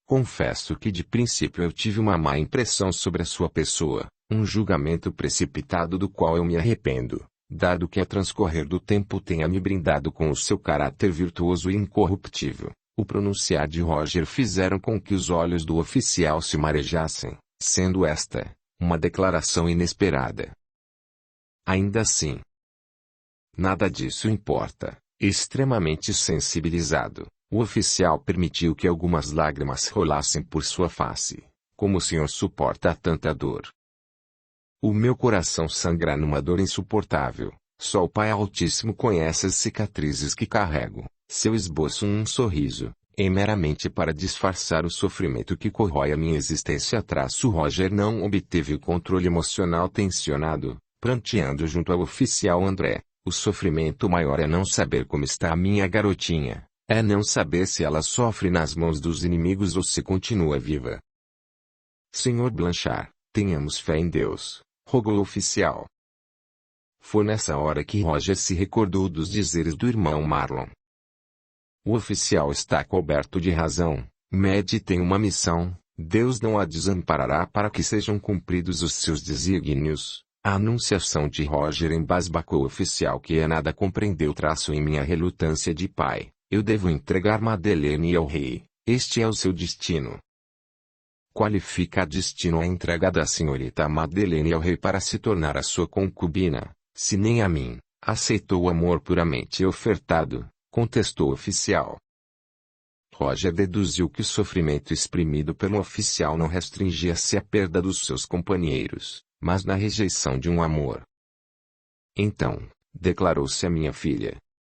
Confesso que de princípio eu tive uma má impressão sobre a sua pessoa, um julgamento precipitado do qual eu me arrependo, dado que a transcorrer do tempo tenha me brindado com o seu caráter virtuoso e incorruptível. O pronunciar de Roger fizeram com que os olhos do oficial se marejassem, sendo esta uma declaração inesperada. Ainda assim, nada disso importa. Extremamente sensibilizado, o oficial permitiu que algumas lágrimas rolassem por sua face. Como o senhor suporta tanta dor? O meu coração sangra numa dor insuportável. Só o Pai Altíssimo conhece as cicatrizes que carrego. Seu esboço um sorriso, é meramente para disfarçar o sofrimento que corrói a minha existência. Roger não obteve o controle emocional tensionado, pranteando junto ao oficial André. O sofrimento maior é não saber como está a minha garotinha. É não saber se ela sofre nas mãos dos inimigos ou se continua viva. Senhor Blanchard, tenhamos fé em Deus, rogou o oficial. Foi nessa hora que Roger se recordou dos dizeres do irmão Marlon. O oficial está coberto de razão. Maddie tem uma missão. Deus não a desamparará para que sejam cumpridos os seus desígnios. A anunciação de Roger embasbacou o oficial que nada compreendeu. Em minha relutância de pai, eu devo entregar Madeleine ao rei. Este é o seu destino. Qualifica a destino a entrega da senhorita Madeleine ao rei para se tornar a sua concubina, se nem a mim, aceitou o amor puramente ofertado, contestou o oficial. Roger deduziu que o sofrimento exprimido pelo oficial não restringia-se à perda dos seus companheiros, mas na rejeição de um amor. Então, declarou-se a minha filha.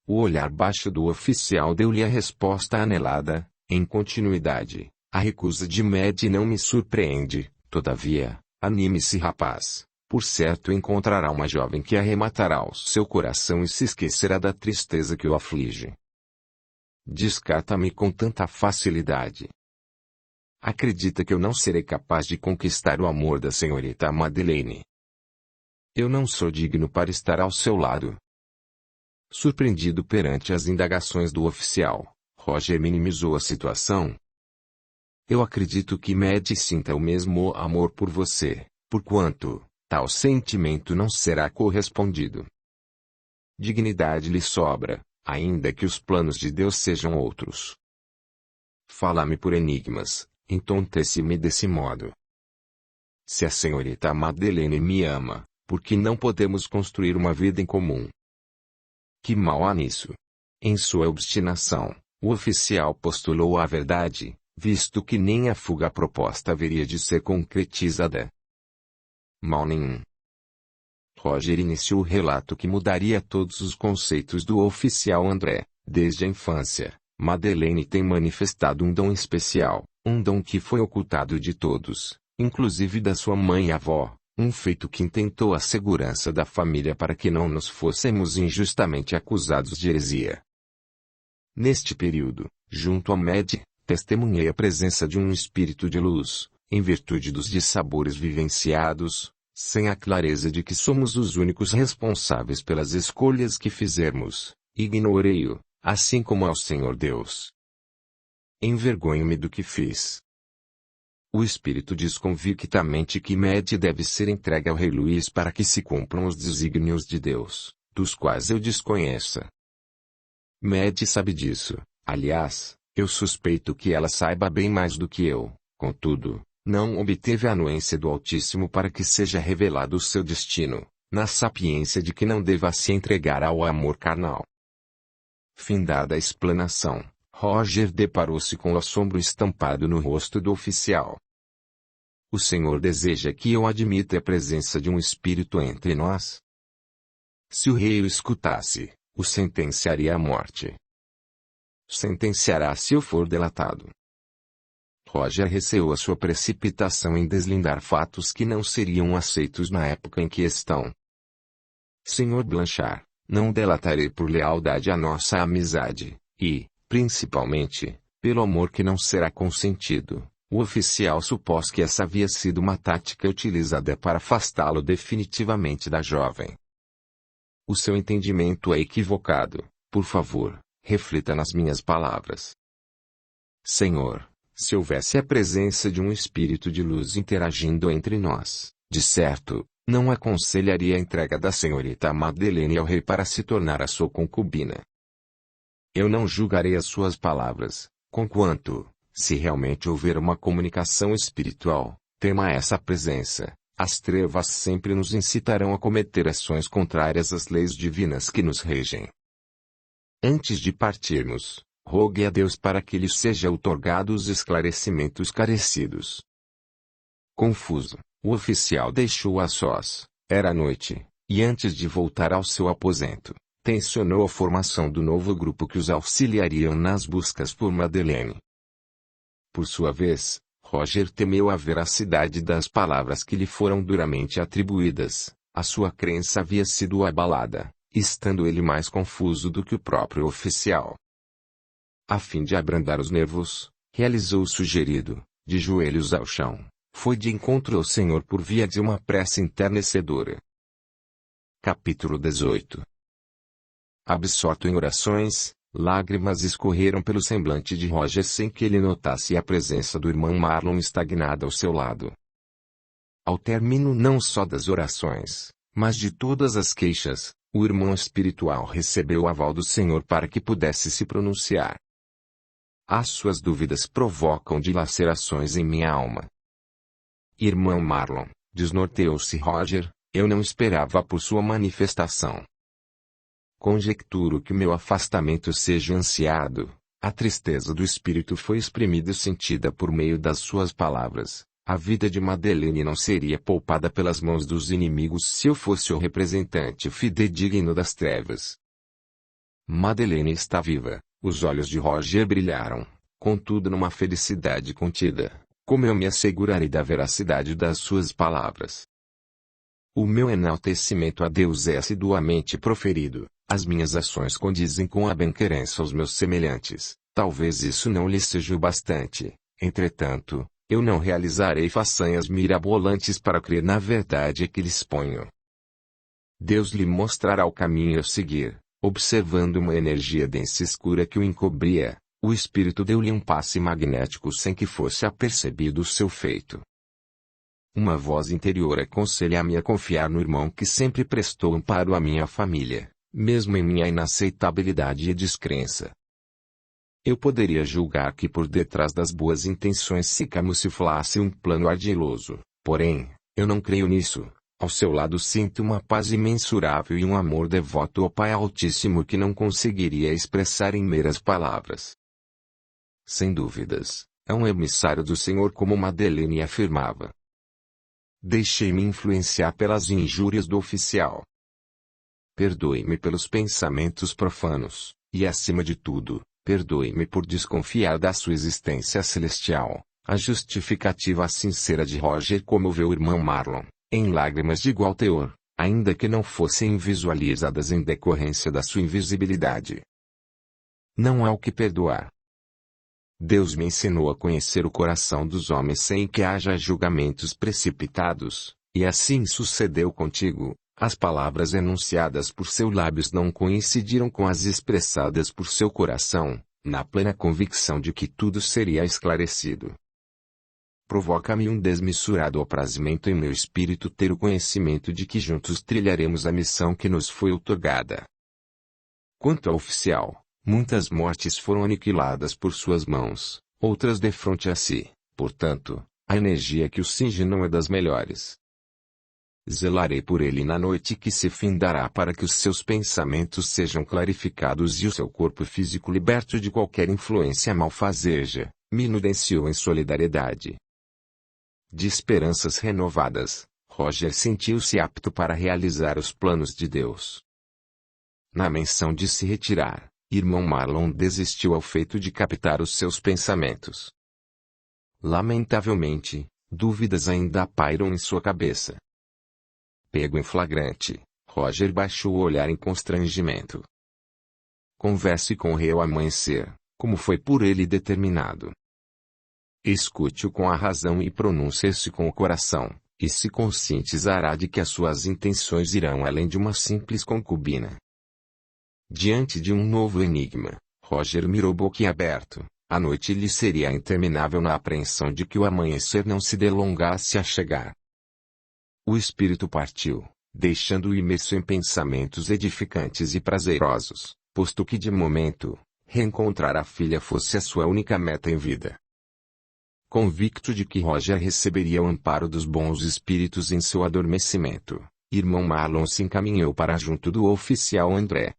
O olhar baixo do oficial deu-lhe a resposta anelada, em continuidade. A recusa de Maddie não me surpreende, todavia, anime-se rapaz, por certo encontrará uma jovem que arrematará o seu coração e se esquecerá da tristeza que o aflige. Descarta-me com tanta facilidade. Acredita que eu não serei capaz de conquistar o amor da senhorita Madeleine. Eu não sou digno para estar ao seu lado. Surpreendido perante as indagações do oficial, Roger minimizou a situação. Eu acredito que Maddie sinta o mesmo amor por você, porquanto tal sentimento não será correspondido. Dignidade lhe sobra, ainda que os planos de Deus sejam outros. Fala-me por enigmas, entonte-se-me desse modo. Se a senhorita Madeleine me ama, por que não podemos construir uma vida em comum? Que mal há nisso? Em sua obstinação, o oficial postulou a verdade, visto que nem a fuga proposta haveria de ser concretizada. Mal nenhum. Roger iniciou o relato que mudaria todos os conceitos do oficial André. Desde a infância, Madeleine tem manifestado um dom especial, um dom que foi ocultado de todos, inclusive da sua mãe e avó, um feito que intentou a segurança da família para que não nos fôssemos injustamente acusados de heresia. Neste período, junto a Maddie, testemunhei a presença de um espírito de luz, em virtude dos dissabores vivenciados, sem a clareza de que somos os únicos responsáveis pelas escolhas que fizermos, ignorei-o, assim como ao Senhor Deus. Envergonho-me do que fiz. O Espírito diz convictamente que Maddie deve ser entregue ao rei Luís para que se cumpram os desígnios de Deus, dos quais eu desconheça. Maddie sabe disso, aliás, eu suspeito que ela saiba bem mais do que eu, contudo, não obteve a anuência do Altíssimo para que seja revelado o seu destino, na sapiência de que não deva se entregar ao amor carnal. Findada a explanação, Roger deparou-se com o assombro estampado no rosto do oficial. O senhor deseja que eu admita a presença de um espírito entre nós? Se o rei o escutasse, o sentenciaria à morte. Sentenciará se eu for delatado. Roger receou a sua precipitação em deslindar fatos que não seriam aceitos na época em que estão. Senhor Blanchard, não delatarei por lealdade a nossa amizade, e, principalmente, pelo amor que não será consentido, O oficial supôs que essa havia sido uma tática utilizada para afastá-lo definitivamente da jovem. O seu entendimento é equivocado. Por favor, reflita nas minhas palavras. Senhor, se houvesse a presença de um espírito de luz interagindo entre nós, de certo, não aconselharia a entrega da senhorita Madeleine ao rei para se tornar a sua concubina. Eu não julgarei as suas palavras, conquanto, se realmente houver uma comunicação espiritual, tema essa presença, as trevas sempre nos incitarão a cometer ações contrárias às leis divinas que nos regem. Antes de partirmos, rogue a Deus para que lhe seja outorgado os esclarecimentos carecidos. Confuso, o oficial deixou a sós, era noite, e antes de voltar ao seu aposento, tensionou a formação do novo grupo que os auxiliariam nas buscas por Madeleine. Por sua vez, Roger temeu a veracidade das palavras que lhe foram duramente atribuídas, a sua crença havia sido abalada, estando ele mais confuso do que o próprio oficial. A fim de abrandar os nervos, realizou o sugerido, de joelhos ao chão, foi de encontro ao Senhor por via de uma prece enternecedora. Capítulo 18. Absorto em orações, lágrimas escorreram pelo semblante de Roger sem que ele notasse a presença do irmão Marlon estagnada ao seu lado. Ao término não só das orações, mas de todas as queixas, o irmão espiritual recebeu o aval do Senhor para que pudesse se pronunciar. As suas dúvidas provocam dilacerações em minha alma. Irmão Marlon, desnorteou-se Roger, eu não esperava por sua manifestação. Conjecturo que meu afastamento seja ansiado. A tristeza do espírito foi exprimida e sentida por meio das suas palavras. A vida de Madeleine não seria poupada pelas mãos dos inimigos se eu fosse o representante fidedigno das trevas. Madeleine está viva. Os olhos de Roger brilharam, contudo numa felicidade contida. Como eu me assegurarei da veracidade das suas palavras? O meu enaltecimento a Deus é assiduamente proferido. As minhas ações condizem com a benquerença aos meus semelhantes. Talvez isso não lhe seja o bastante. Entretanto, eu não realizarei façanhas mirabolantes para crer na verdade que lhes ponho. Deus lhe mostrará o caminho a seguir. Observando uma energia densa e escura que o encobria, o espírito deu-lhe um passe magnético sem que fosse apercebido o seu feito. Uma voz interior aconselha-me a confiar no irmão que sempre prestou amparo à minha família, mesmo em minha inaceitabilidade e descrença. Eu poderia julgar que por detrás das boas intenções se camuflasse um plano ardiloso, porém, eu não creio nisso. Ao seu lado sinto uma paz imensurável e um amor devoto ao Pai Altíssimo que não conseguiria expressar em meras palavras. Sem dúvidas, é um emissário do Senhor como Madeleine afirmava. Deixei-me influenciar pelas injúrias do oficial. Perdoe-me pelos pensamentos profanos, e acima de tudo, perdoe-me por desconfiar da sua existência celestial. A justificativa sincera de Roger comoveu o irmão Marlon. Em lágrimas de igual teor, ainda que não fossem visualizadas em decorrência da sua invisibilidade. Não há o que perdoar. Deus me ensinou a conhecer o coração dos homens sem que haja julgamentos precipitados, e assim sucedeu contigo. As palavras enunciadas por seus lábios não coincidiram com as expressadas por seu coração, na plena convicção de que tudo seria esclarecido. Provoca-me um desmesurado aprazimento em meu espírito ter o conhecimento de que juntos trilharemos a missão que nos foi outorgada. Quanto ao oficial, muitas mortes foram aniquiladas por suas mãos, outras defronte a si, portanto, a energia que o cinge não é das melhores. Zelarei por ele na noite que se findará para que os seus pensamentos sejam clarificados e o seu corpo físico liberto de qualquer influência malfazeja, me nudenciou em solidariedade. De esperanças renovadas, Roger sentiu-se apto para realizar os planos de Deus. Na menção de se retirar, irmão Marlon desistiu ao feito de captar os seus pensamentos. Lamentavelmente, dúvidas ainda pairam em sua cabeça. Pego em flagrante, Roger baixou o olhar em constrangimento. Converse com o rei ao amanhecer, como foi por ele determinado. Escute-o com a razão e pronuncie-se com o coração, e se conscientizará de que as suas intenções irão além de uma simples concubina. Diante de um novo enigma, Roger mirou boquiaberto. A noite lhe seria interminável na apreensão de que o amanhecer não se delongasse a chegar. O espírito partiu, deixando-o imerso em pensamentos edificantes e prazerosos, posto que de momento, reencontrar a filha fosse a sua única meta em vida. Convicto de que Roger receberia o amparo dos bons espíritos em seu adormecimento, irmão Marlon se encaminhou para junto do oficial André.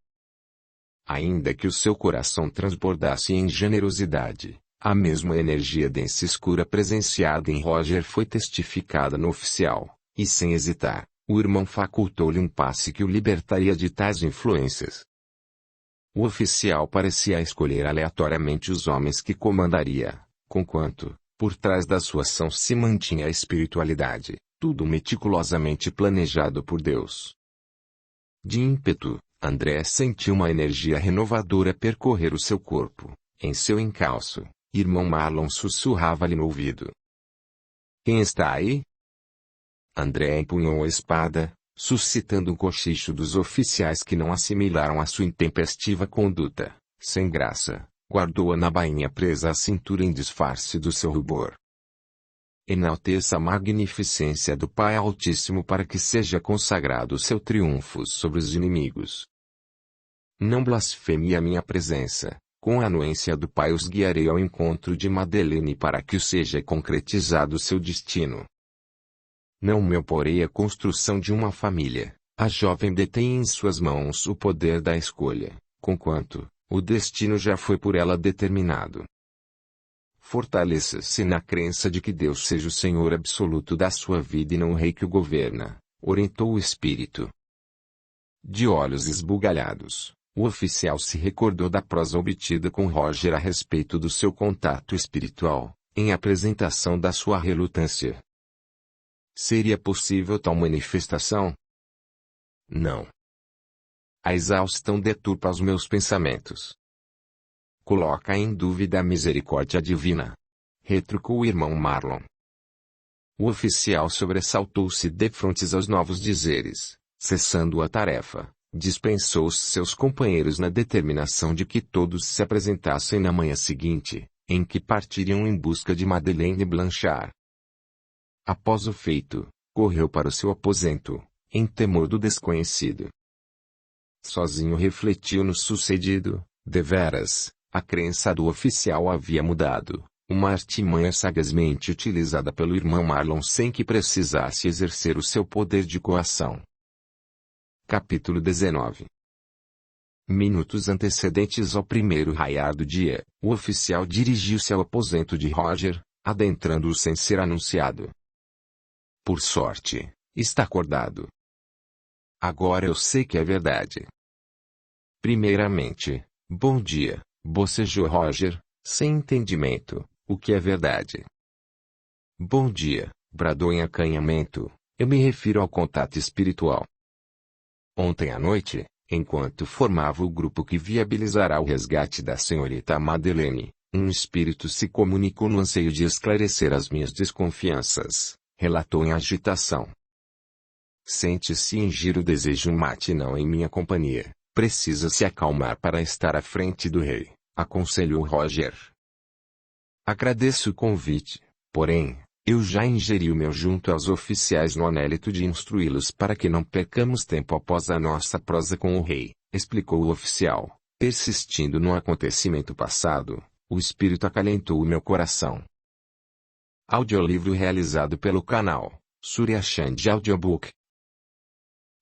Ainda que o seu coração transbordasse em generosidade, a mesma energia densa e escura presenciada em Roger foi testificada no oficial, e sem hesitar, o irmão facultou-lhe um passe que o libertaria de tais influências. O oficial parecia escolher aleatoriamente os homens que comandaria, conquanto, por trás da sua ação se mantinha a espiritualidade, tudo meticulosamente planejado por Deus. De ímpeto, André sentiu uma energia renovadora percorrer o seu corpo. Em seu encalço, irmão Marlon sussurrava-lhe no ouvido. Quem está aí? André empunhou a espada, suscitando um cochicho dos oficiais que não assimilaram a sua intempestiva conduta. Sem graça, guardou-a na bainha presa à cintura em disfarce do seu rubor. Enalteça a magnificência do Pai Altíssimo para que seja consagrado o seu triunfo sobre os inimigos. Não blasfeme a minha presença, com a anuência do Pai os guiarei ao encontro de Madeleine para que seja concretizado o seu destino. Não me oporei à construção de uma família, a jovem detém em suas mãos o poder da escolha, conquanto, o destino já foi por ela determinado. Fortaleça-se na crença de que Deus seja o Senhor absoluto da sua vida e não o rei que o governa, orientou o espírito. De olhos esbugalhados, o oficial se recordou da prosa obtida com Roger a respeito do seu contato espiritual, em apresentação da sua relutância. Seria possível tal manifestação? Não. A exaustão deturpa os meus pensamentos. Coloca em dúvida a misericórdia divina, retrucou o irmão Marlon. O oficial sobressaltou-se defrontes aos novos dizeres, cessando a tarefa, dispensou os seus companheiros na determinação de que todos se apresentassem na manhã seguinte, em que partiriam em busca de Madeleine Blanchard. Após o feito, correu para o seu aposento, em temor do desconhecido. Sozinho refletiu no sucedido, deveras. A crença do oficial havia mudado, uma artimanha sagazmente utilizada pelo irmão Marlon sem que precisasse exercer o seu poder de coação. Capítulo 19. Minutos antecedentes ao primeiro raiar do dia, o oficial dirigiu-se ao aposento de Roger, adentrando-o sem ser anunciado. Por sorte, está acordado. Agora eu sei que é verdade. Primeiramente, bom dia. Bocejou Roger, sem entendimento, o que é verdade. Bom dia, bradou em acanhamento, eu me refiro ao contato espiritual. Ontem à noite, enquanto formava o grupo que viabilizará o resgate da senhorita Madeleine, um espírito se comunicou no anseio de esclarecer as minhas desconfianças, relatou em agitação. Sente-se ingir o desejo matinal em minha companhia. Precisa se acalmar para estar à frente do rei, aconselhou Roger. Agradeço o convite, porém, eu já ingeri o meu junto aos oficiais no anélito de instruí-los para que não percamos tempo após a nossa prosa com o rei, explicou o oficial. Persistindo no acontecimento passado, o espírito acalentou o meu coração. Audiolivro realizado pelo canal Surya Chand Audiobook.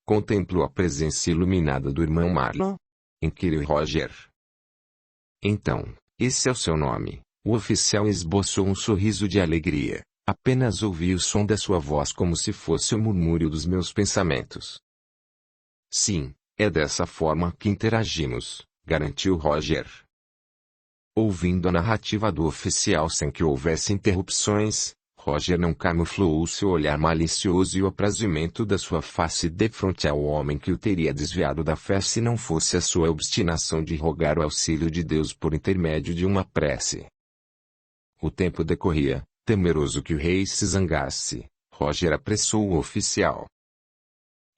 Contemplou a presença iluminada do irmão Marlon? Inquiriu Roger. Então, esse é o seu nome. O oficial esboçou um sorriso de alegria. Apenas ouvi o som da sua voz como se fosse o murmúrio dos meus pensamentos. Sim, é dessa forma que interagimos, garantiu Roger. Ouvindo a narrativa do oficial sem que houvesse interrupções, Roger não camuflou o seu olhar malicioso e o aprazimento da sua face defronte ao homem que o teria desviado da fé se não fosse a sua obstinação de rogar o auxílio de Deus por intermédio de uma prece. O tempo decorria, temeroso que o rei se zangasse. Roger apressou o oficial.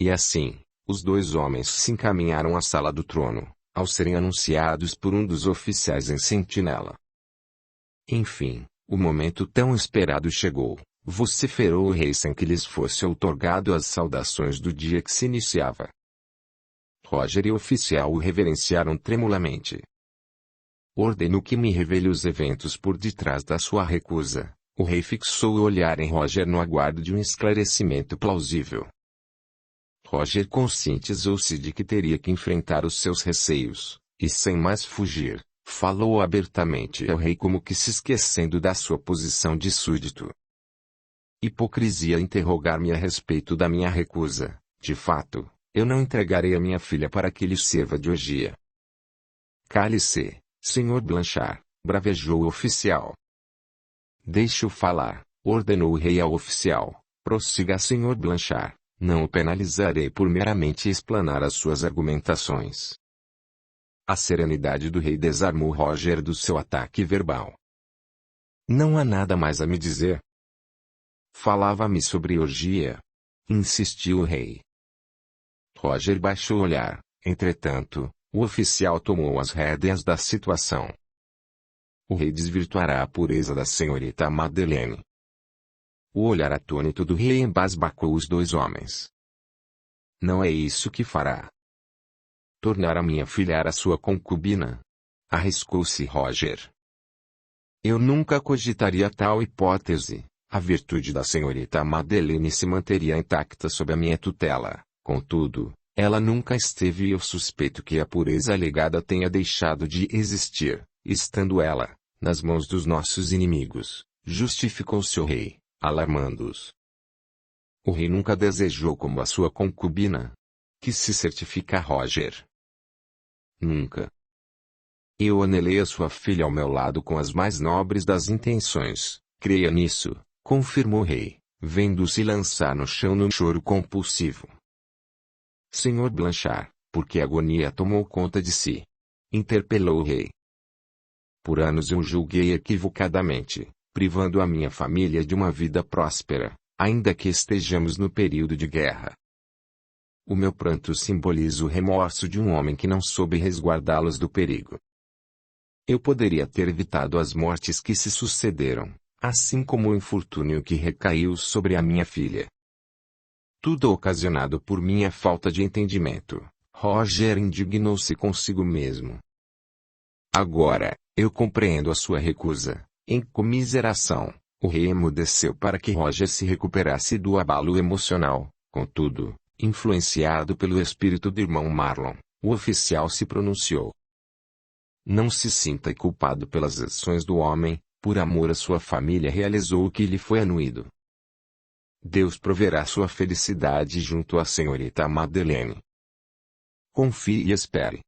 E assim, os dois homens se encaminharam à sala do trono, ao serem anunciados por um dos oficiais em sentinela. Enfim, o momento tão esperado chegou. Vociferou o rei sem que lhes fosse outorgado as saudações do dia que se iniciava. Roger e o oficial o reverenciaram tremulamente. Ordeno que me revele os eventos por detrás da sua recusa. O rei fixou o olhar em Roger no aguardo de um esclarecimento plausível. Roger conscientizou-se de que teria que enfrentar os seus receios, e sem mais fugir, falou abertamente ao rei como que se esquecendo da sua posição de súdito. Hipocrisia interrogar-me a respeito da minha recusa. De fato, eu não entregarei a minha filha para que lhe sirva de orgia. Cale-se, Sr. Blanchard, bravejou o oficial. Deixe-o falar, ordenou o rei ao oficial. Prossiga, Sr. Blanchard, não o penalizarei por meramente explanar as suas argumentações. A serenidade do rei desarmou Roger do seu ataque verbal. Não há nada mais a me dizer. Falava-me sobre orgia. Insistiu o rei. Roger baixou o olhar. Entretanto, o oficial tomou as rédeas da situação. O rei desvirtuará a pureza da senhorita Madeleine. O olhar atônito do rei embasbacou os dois homens. Não é isso que fará. Tornar a minha filha a sua concubina? Arriscou-se Roger. Eu nunca cogitaria tal hipótese. A virtude da senhorita Madeleine se manteria intacta sob a minha tutela. Contudo, ela nunca esteve e eu suspeito que a pureza alegada tenha deixado de existir, estando ela, nas mãos dos nossos inimigos, justificou-se o rei, alarmando-os. O rei nunca desejou como a sua concubina. Que se certifica Roger. Nunca. Eu anelei a sua filha ao meu lado com as mais nobres das intenções, creia nisso. Confirmou o rei, vendo-se lançar no chão num choro compulsivo. Senhor Blanchard, por que agonia tomou conta de si? Interpelou o rei. Por anos eu julguei equivocadamente, privando a minha família de uma vida próspera, ainda que estejamos no período de guerra. O meu pranto simboliza o remorso de um homem que não soube resguardá-los do perigo. Eu poderia ter evitado as mortes que se sucederam, assim como o infortúnio que recaiu sobre a minha filha. Tudo ocasionado por minha falta de entendimento. Roger indignou-se consigo mesmo. Agora, eu compreendo a sua recusa. Em comiseração, o rei emudeceu para que Roger se recuperasse do abalo emocional. Contudo, influenciado pelo espírito do irmão Marlon, o oficial se pronunciou. Não se sinta culpado pelas ações do homem. Por amor à sua família realizou o que lhe foi anuído. Deus proverá sua felicidade junto à senhorita Madeleine. Confie e espere.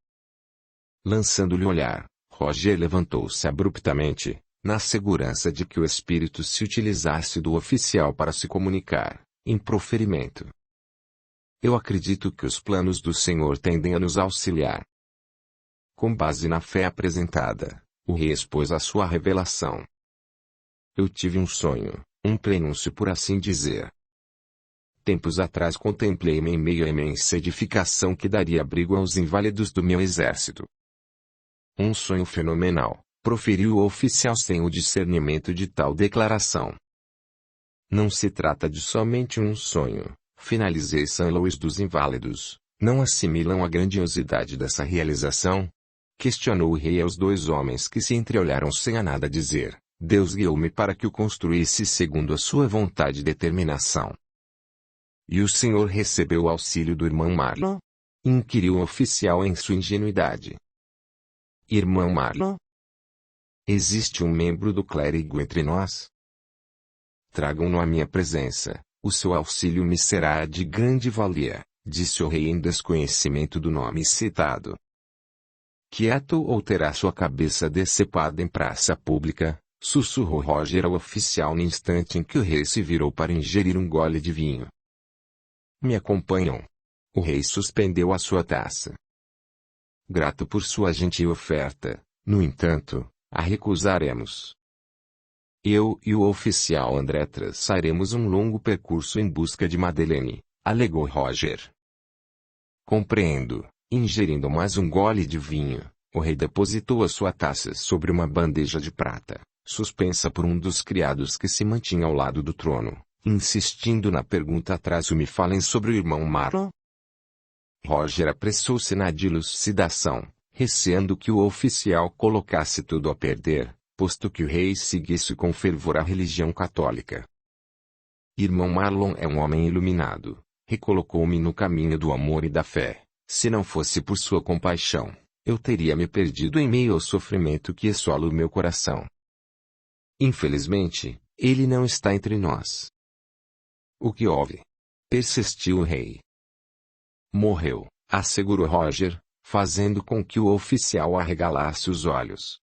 Lançando-lhe olhar, Roger levantou-se abruptamente, na segurança de que o espírito se utilizasse do oficial para se comunicar, em proferimento. Eu acredito que os planos do Senhor tendem a nos auxiliar. Com base na fé apresentada, o rei expôs a sua revelação. Eu tive um sonho, um prenúncio por assim dizer. Tempos atrás contemplei-me em meio à imensa edificação que daria abrigo aos inválidos do meu exército. Um sonho fenomenal, proferiu o oficial sem o discernimento de tal declaração. Não se trata de somente um sonho, finalizei São Luís dos Inválidos, não assimilam a grandiosidade dessa realização? Questionou o rei aos dois homens que se entreolharam sem a nada dizer. Deus guiou-me para que o construísse segundo a sua vontade e determinação. E o senhor recebeu o auxílio do irmão Marlon? Inquiriu o oficial em sua ingenuidade. Irmão Marlon? Existe um membro do clérigo entre nós? Tragam-no à minha presença, o seu auxílio me será de grande valia, disse o rei em desconhecimento do nome citado. Quieto ou terá sua cabeça decepada em praça pública, sussurrou Roger ao oficial no instante em que o rei se virou para ingerir um gole de vinho. Me acompanham. O rei suspendeu a sua taça. Grato por sua gentil oferta, no entanto, a recusaremos. Eu e o oficial André traçaremos um longo percurso em busca de Madeleine, alegou Roger. Compreendo. Ingerindo mais um gole de vinho, o rei depositou a sua taça sobre uma bandeja de prata, suspensa por um dos criados que se mantinha ao lado do trono, insistindo na pergunta atrás: me falem sobre o irmão Marlon? Roger apressou-se na dilucidação, receando que o oficial colocasse tudo a perder, posto que o rei seguisse com fervor a religião católica. Irmão Marlon é um homem iluminado, recolocou-me no caminho do amor e da fé. Se não fosse por sua compaixão, eu teria me perdido em meio ao sofrimento que assola o meu coração. Infelizmente, ele não está entre nós. O que houve? Persistiu o rei. Morreu, assegurou Roger, fazendo com que o oficial arregalasse os olhos.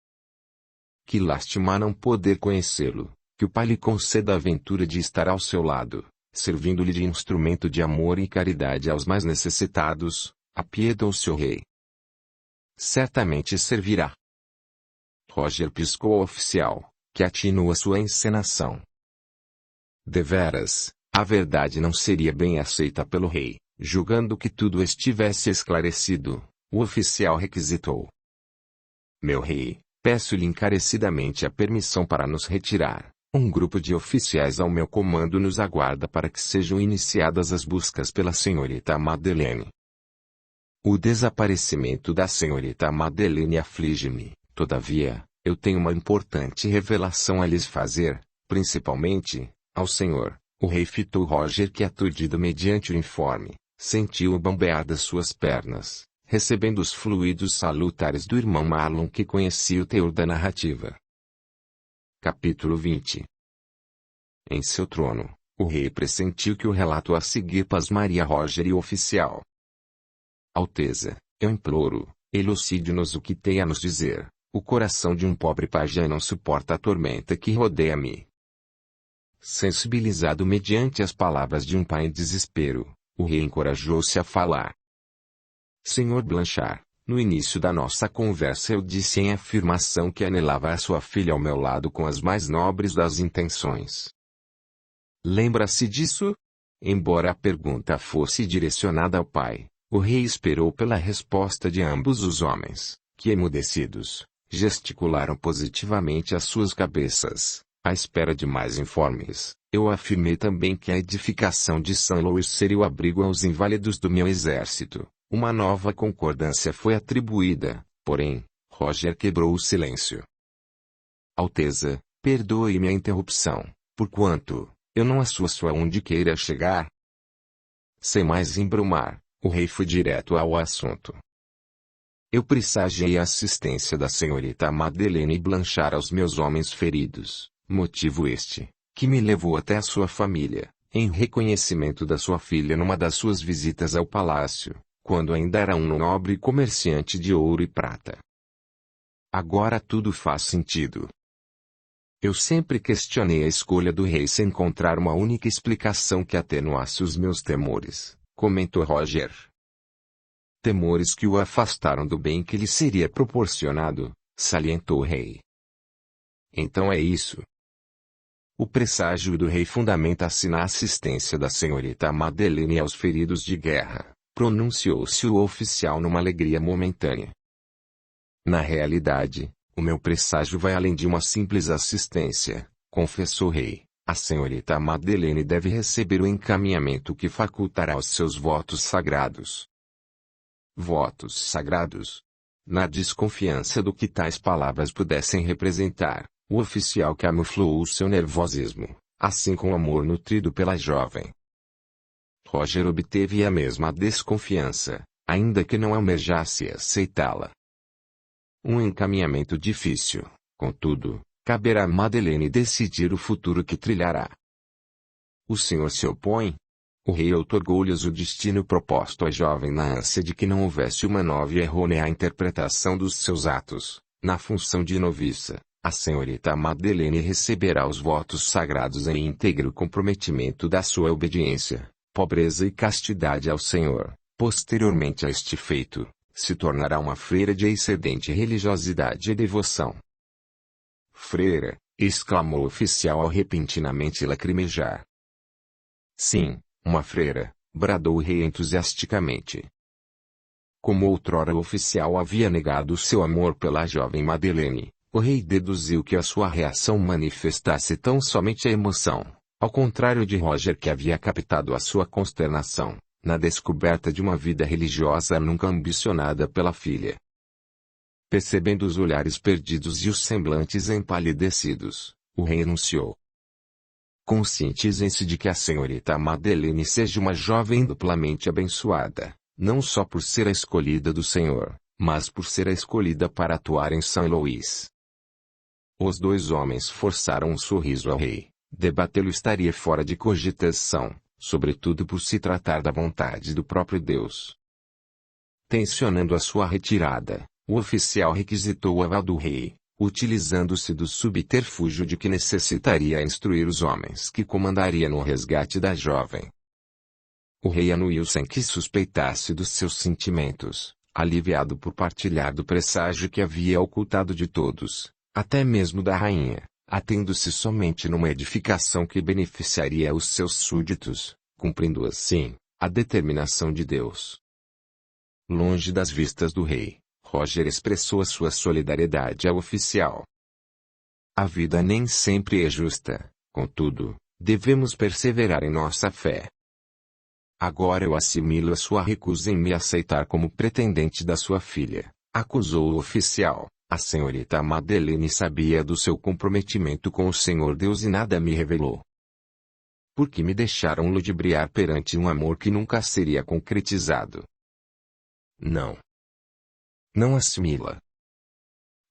Que lástima não poder conhecê-lo, que o pai lhe conceda a ventura de estar ao seu lado, servindo-lhe de instrumento de amor e caridade aos mais necessitados. Apiedou-se o rei. Certamente servirá. Roger piscou ao oficial, que atinou a sua encenação. Deveras, a verdade não seria bem aceita pelo rei, julgando que tudo estivesse esclarecido, o oficial requisitou. Meu rei, peço-lhe encarecidamente a permissão para nos retirar. Um grupo de oficiais ao meu comando nos aguarda para que sejam iniciadas as buscas pela senhorita Madeleine. O desaparecimento da senhorita Madeleine aflige-me, todavia, eu tenho uma importante revelação a lhes fazer, principalmente, ao senhor. O rei fitou Roger que, aturdido mediante o informe, sentiu o bambear das suas pernas, recebendo os fluidos salutares do irmão Marlon que conhecia o teor da narrativa. Capítulo 20. Em seu trono, o rei pressentiu que o relato a seguir pasmaria Roger e o oficial. Alteza, eu imploro, elucide-nos o que tem a nos dizer. O coração de um pobre pajé não suporta a tormenta que rodeia-me. Sensibilizado mediante as palavras de um pai em desespero, o rei encorajou-se a falar. Senhor Blanchard, no início da nossa conversa eu disse em afirmação que anelava a sua filha ao meu lado com as mais nobres das intenções. Lembra-se disso? Embora a pergunta fosse direcionada ao pai, o rei esperou pela resposta de ambos os homens, que emudecidos, gesticularam positivamente as suas cabeças, à espera de mais informes. Eu afirmei também que a edificação de Saint Louis seria o abrigo aos inválidos do meu exército. Uma nova concordância foi atribuída, porém, Roger quebrou o silêncio. Alteza, perdoe-me a interrupção, porquanto, eu não associo aonde queira chegar. Sem mais embromar, o rei foi direto ao assunto. Eu pressagiei a assistência da senhorita Madeleine Blanchard aos meus homens feridos, motivo este, que me levou até a sua família, em reconhecimento da sua filha numa das suas visitas ao palácio, quando ainda era um nobre comerciante de ouro e prata. Agora tudo faz sentido. Eu sempre questionei a escolha do rei sem encontrar uma única explicação que atenuasse os meus temores, comentou Roger. Temores que o afastaram do bem que lhe seria proporcionado, salientou o rei. Então é isso. O presságio do rei fundamenta-se na assistência da senhorita Madeleine aos feridos de guerra, pronunciou-se o oficial numa alegria momentânea. Na realidade, o meu presságio vai além de uma simples assistência, confessou o rei. A senhorita Madeleine deve receber o encaminhamento que facultará os seus votos sagrados. Votos sagrados? Na desconfiança do que tais palavras pudessem representar, o oficial camuflou o seu nervosismo, assim com o amor nutrido pela jovem. Roger obteve a mesma desconfiança, ainda que não almejasse aceitá-la. Um encaminhamento difícil, contudo, caberá a Madeleine decidir o futuro que trilhará. O senhor se opõe? O rei outorgou-lhes o destino proposto à jovem na ânsia de que não houvesse uma nova e errônea interpretação dos seus atos. Na função de noviça, a senhorita Madeleine receberá os votos sagrados em íntegro comprometimento da sua obediência, pobreza e castidade ao Senhor. Posteriormente a este feito, se tornará uma freira de excedente religiosidade e devoção. Freira, exclamou o oficial ao repentinamente lacrimejar. Sim, uma freira, bradou o rei entusiasticamente. Como outrora o oficial havia negado seu amor pela jovem Madeleine, o rei deduziu que a sua reação manifestasse tão somente a emoção, ao contrário de Roger que havia captado a sua consternação, na descoberta de uma vida religiosa nunca ambicionada pela filha. Percebendo os olhares perdidos e os semblantes empalidecidos, o rei anunciou. Conscientizem-se de que a senhorita Madeleine seja uma jovem duplamente abençoada, não só por ser a escolhida do Senhor, mas por ser a escolhida para atuar em São Luís. Os dois homens forçaram um sorriso ao rei. Debatê-lo estaria fora de cogitação, sobretudo por se tratar da vontade do próprio Deus. Tensionando a sua retirada, o oficial requisitou o aval do rei, utilizando-se do subterfúgio de que necessitaria instruir os homens que comandaria no resgate da jovem. O rei anuiu sem que suspeitasse dos seus sentimentos, aliviado por partilhar do presságio que havia ocultado de todos, até mesmo da rainha, atendo-se somente numa edificação que beneficiaria os seus súditos, cumprindo assim a determinação de Deus. Longe das vistas do rei, Roger expressou a sua solidariedade ao oficial. A vida nem sempre é justa, contudo, devemos perseverar em nossa fé. Agora eu assimilo a sua recusa em me aceitar como pretendente da sua filha, acusou o oficial. A senhorita Madeleine sabia do seu comprometimento com o Senhor Deus e nada me revelou. Por que me deixaram ludibriar perante um amor que nunca seria concretizado? Não. Não assimila.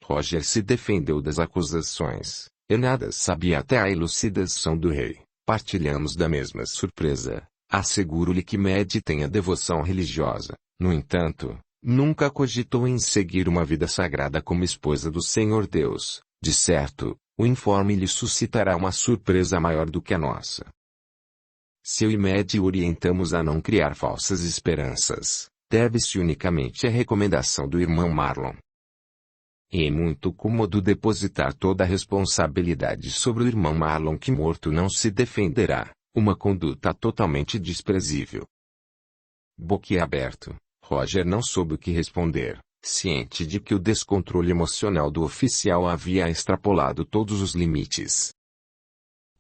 Roger se defendeu das acusações. Eu nada sabia até a elucidação do rei. Partilhamos da mesma surpresa. Asseguro-lhe que Mad tem a devoção religiosa. No entanto, nunca cogitou em seguir uma vida sagrada como esposa do Senhor Deus. De certo, o informe lhe suscitará uma surpresa maior do que a nossa. Se eu e Mad orientamos a não criar falsas esperanças, deve-se unicamente à recomendação do irmão Marlon. É muito cômodo depositar toda a responsabilidade sobre o irmão Marlon que morto não se defenderá, uma conduta totalmente desprezível. Boquiaberto, Roger não soube o que responder, ciente de que o descontrole emocional do oficial havia extrapolado todos os limites.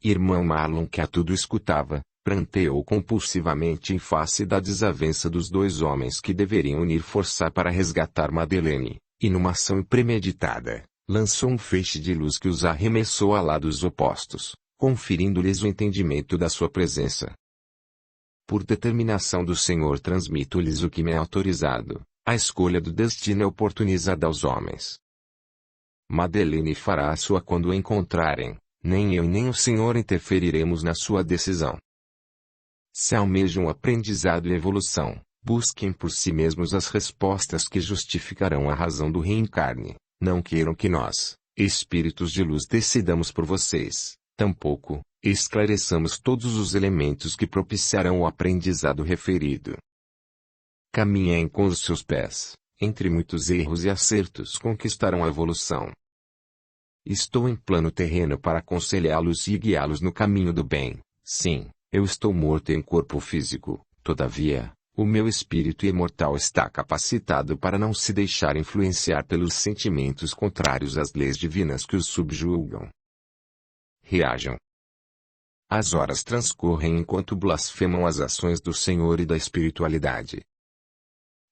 Irmão Marlon, que a tudo escutava, pranteou compulsivamente em face da desavença dos dois homens que deveriam unir força para resgatar Madeleine, e numa ação premeditada, lançou um feixe de luz que os arremessou a lados opostos, conferindo-lhes o entendimento da sua presença. Por determinação do Senhor transmito-lhes o que me é autorizado, a escolha do destino é oportunizada aos homens. Madeleine fará a sua quando o encontrarem, nem eu nem o Senhor interferiremos na sua decisão. Se almejam aprendizado e evolução, busquem por si mesmos as respostas que justificarão a razão do reencarne, não queiram que nós, espíritos de luz, decidamos por vocês. Tampouco, esclareçamos todos os elementos que propiciarão o aprendizado referido. Caminhem com os seus pés, entre muitos erros e acertos conquistarão a evolução. Estou em plano terreno para aconselhá-los e guiá-los no caminho do bem. Sim, eu estou morto em corpo físico, todavia, o meu espírito imortal está capacitado para não se deixar influenciar pelos sentimentos contrários às leis divinas que os subjugam. Reajam. As horas transcorrem enquanto blasfemam as ações do Senhor e da espiritualidade.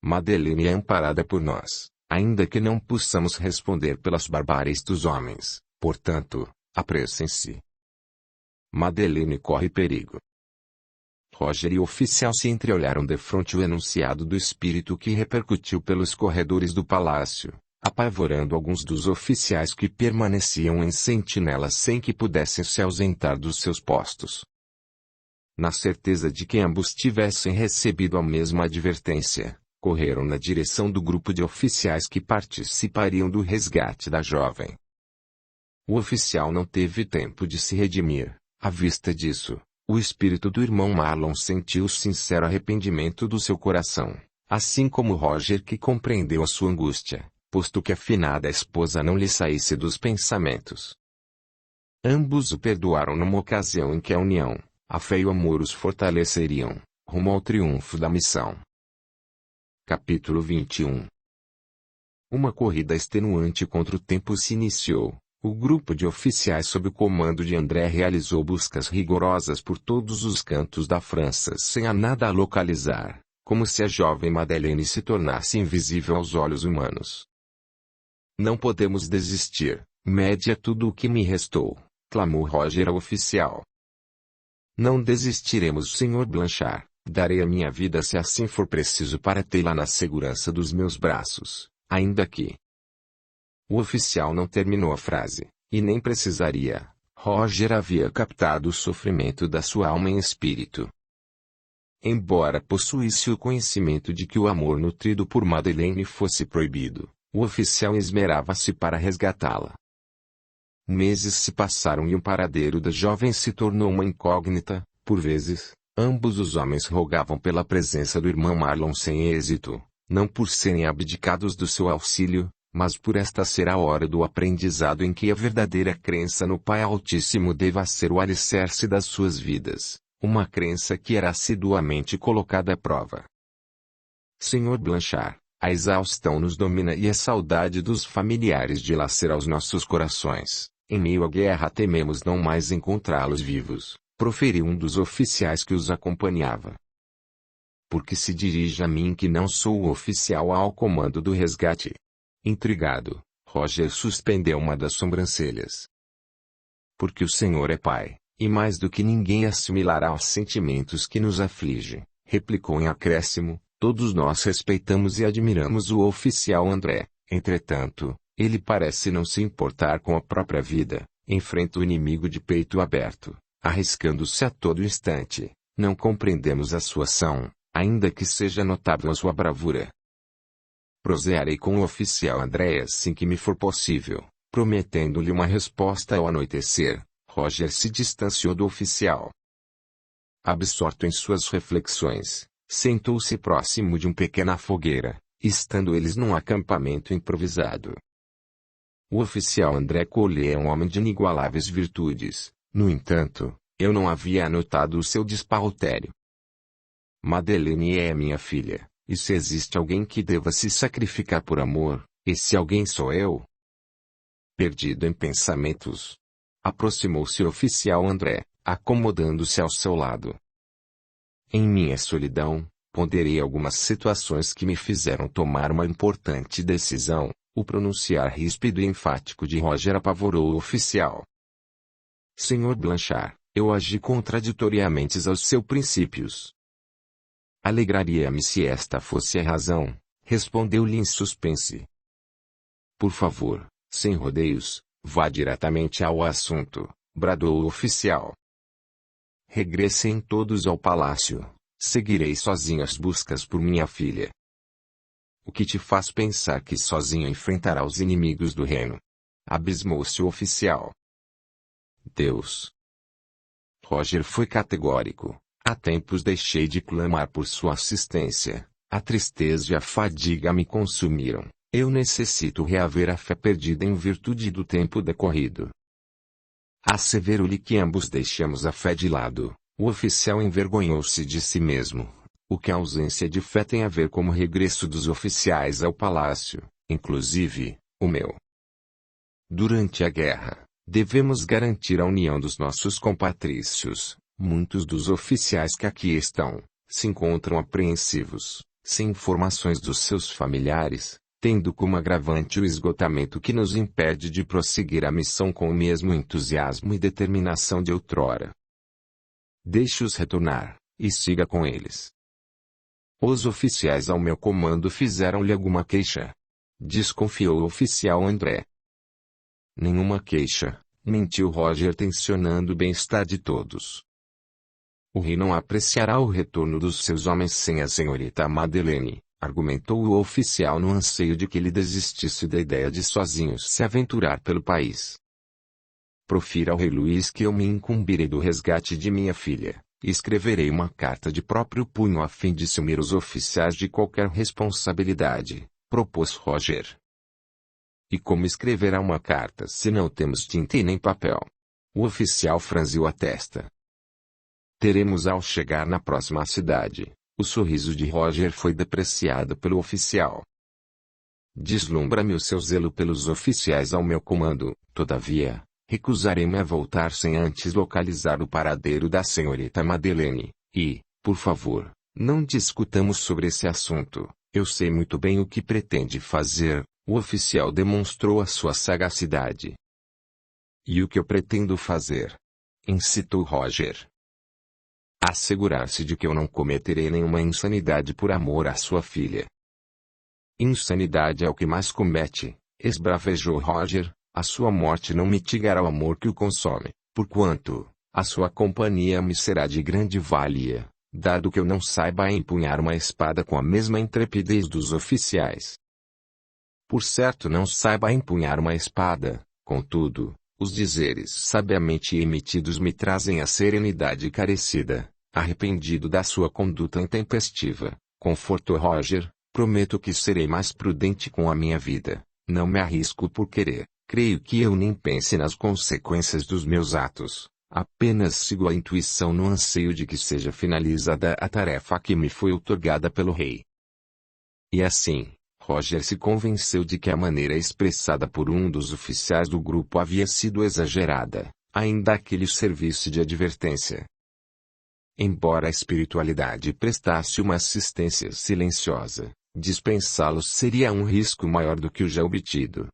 Madeleine é amparada por nós, ainda que não possamos responder pelas barbáries dos homens, portanto, apressem-se. Madeleine corre perigo. Roger e o oficial se entreolharam defronte o enunciado do espírito que repercutiu pelos corredores do palácio, apavorando alguns dos oficiais que permaneciam em sentinela sem que pudessem se ausentar dos seus postos. Na certeza de que ambos tivessem recebido a mesma advertência, correram na direção do grupo de oficiais que participariam do resgate da jovem. O oficial não teve tempo de se redimir. À vista disso, o espírito do irmão Marlon sentiu sincero arrependimento do seu coração, assim como Roger, que compreendeu a sua angústia, posto que a finada esposa não lhe saísse dos pensamentos. Ambos o perdoaram numa ocasião em que a união, a fé e o amor os fortaleceriam, rumo ao triunfo da missão. Capítulo 21. Uma corrida extenuante contra o tempo se iniciou. O grupo de oficiais sob o comando de André realizou buscas rigorosas por todos os cantos da França sem a nada a localizar, como se a jovem Madeleine se tornasse invisível aos olhos humanos. Não podemos desistir, mede é tudo o que me restou, clamou Roger ao oficial. Não desistiremos, Sr. Blanchard, darei a minha vida se assim for preciso para tê-la na segurança dos meus braços, ainda que... O oficial não terminou a frase, e nem precisaria. Roger havia captado o sofrimento da sua alma em espírito. Embora possuísse o conhecimento de que o amor nutrido por Madeleine fosse proibido, o oficial esmerava-se para resgatá-la. Meses se passaram e o paradeiro da jovem se tornou uma incógnita. Por vezes, ambos os homens rogavam pela presença do irmão Marlon sem êxito, não por serem abdicados do seu auxílio, mas por esta ser a hora do aprendizado em que a verdadeira crença no Pai Altíssimo deva ser o alicerce das suas vidas, uma crença que era assiduamente colocada à prova. Sr. Blanchard, a exaustão nos domina e a saudade dos familiares dilacera os nossos corações. Em meio à guerra tememos não mais encontrá-los vivos, proferiu um dos oficiais que os acompanhava. Porque se dirige a mim que não sou o oficial ao comando do resgate? Intrigado, Roger suspendeu uma das sobrancelhas. Porque o Senhor é Pai, e mais do que ninguém assimilará os sentimentos que nos afligem, replicou em acréscimo. Todos nós respeitamos e admiramos o oficial André, entretanto, ele parece não se importar com a própria vida, enfrenta o inimigo de peito aberto, arriscando-se a todo instante. Não compreendemos a sua ação, ainda que seja notável a sua bravura. Prosearei com o oficial André assim que me for possível, prometendo-lhe uma resposta ao anoitecer. Roger se distanciou do oficial. Absorto em suas reflexões, sentou-se próximo de uma pequena fogueira, estando eles num acampamento improvisado. O oficial André Collet é um homem de inigualáveis virtudes, no entanto, eu não havia anotado o seu despautério. Madeleine é minha filha, e se existe alguém que deva se sacrificar por amor, esse alguém sou eu. Perdido em pensamentos, aproximou-se o oficial André, acomodando-se ao seu lado. Em minha solidão, ponderei algumas situações que me fizeram tomar uma importante decisão. O pronunciar ríspido e enfático de Roger apavorou o oficial. Sr. Blanchard, eu agi contraditoriamente aos seus princípios. Alegraria-me se esta fosse a razão, respondeu-lhe em suspense. Por favor, sem rodeios, vá diretamente ao assunto, bradou o oficial. Regressem todos ao palácio, seguirei sozinho as buscas por minha filha. O que te faz pensar que sozinho enfrentará os inimigos do reino? Abismou-se o oficial. Deus. Roger foi categórico. Há tempos deixei de clamar por sua assistência. A tristeza e a fadiga me consumiram. Eu necessito reaver a fé perdida em virtude do tempo decorrido. Assevero-lhe que ambos deixamos a fé de lado. O oficial envergonhou-se de si mesmo. O que a ausência de fé tem a ver com o regresso dos oficiais ao palácio, inclusive, o meu. Durante a guerra, devemos garantir a união dos nossos compatrícios. Muitos dos oficiais que aqui estão, se encontram apreensivos, sem informações dos seus familiares, tendo como agravante o esgotamento que nos impede de prosseguir a missão com o mesmo entusiasmo e determinação de outrora. Deixe-os retornar, e siga com eles. Os oficiais ao meu comando fizeram-lhe alguma queixa? Desconfiou o oficial André. Nenhuma queixa, mentiu Roger tensionando o bem-estar de todos. O rei não apreciará o retorno dos seus homens sem a senhorita Madeleine, argumentou o oficial no anseio de que ele desistisse da ideia de sozinhos se aventurar pelo país. Profira ao rei Luís que eu me incumbirei do resgate de minha filha. Escreverei uma carta de próprio punho a fim de sumir os oficiais de qualquer responsabilidade, propôs Roger. E como escreverá uma carta se não temos tinta e nem papel? O oficial franziu a testa. Teremos ao chegar na próxima cidade. O sorriso de Roger foi depreciado pelo oficial. Deslumbra-me o seu zelo pelos oficiais ao meu comando, todavia, recusarei-me a voltar sem antes localizar o paradeiro da senhorita Madeleine, e, por favor, não discutamos sobre esse assunto. Eu sei muito bem o que pretende fazer. O oficial demonstrou a sua sagacidade. E o que eu pretendo fazer? Incitou Roger. Assegurar-se de que eu não cometerei nenhuma insanidade por amor à sua filha. Insanidade é o que mais comete, esbravejou Roger. A sua morte não mitigará o amor que o consome, porquanto a sua companhia me será de grande valia, dado que eu não saiba empunhar uma espada com a mesma intrepidez dos oficiais. Por certo não saiba empunhar uma espada, contudo, os dizeres sabiamente emitidos me trazem a serenidade carecida. Arrependido da sua conduta intempestiva, confortou Roger, prometo que serei mais prudente com a minha vida, não me arrisco por querer, creio que eu nem pense nas consequências dos meus atos, apenas sigo a intuição no anseio de que seja finalizada a tarefa que me foi outorgada pelo rei. E assim, Roger se convenceu de que a maneira expressada por um dos oficiais do grupo havia sido exagerada, ainda que lhe servisse de advertência. Embora a espiritualidade prestasse uma assistência silenciosa, dispensá-los seria um risco maior do que o já obtido.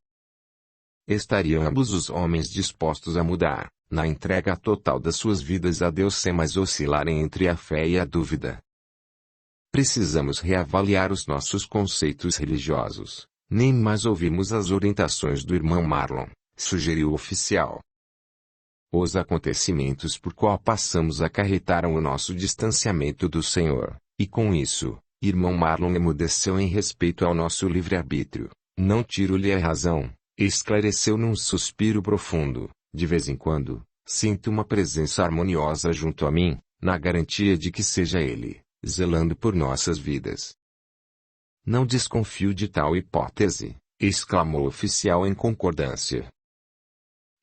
Estariam ambos os homens dispostos a mudar, na entrega total das suas vidas a Deus sem mais oscilarem entre a fé e a dúvida. Precisamos reavaliar os nossos conceitos religiosos, nem mais ouvimos as orientações do irmão Marlon, sugeriu o oficial. Os acontecimentos por qual passamos acarretaram o nosso distanciamento do Senhor, e com isso, irmão Marlon emudeceu em respeito ao nosso livre-arbítrio. Não tiro-lhe a razão, esclareceu num suspiro profundo. De vez em quando, sinto uma presença harmoniosa junto a mim, na garantia de que seja ele, zelando por nossas vidas. Não desconfio de tal hipótese, exclamou o oficial em concordância.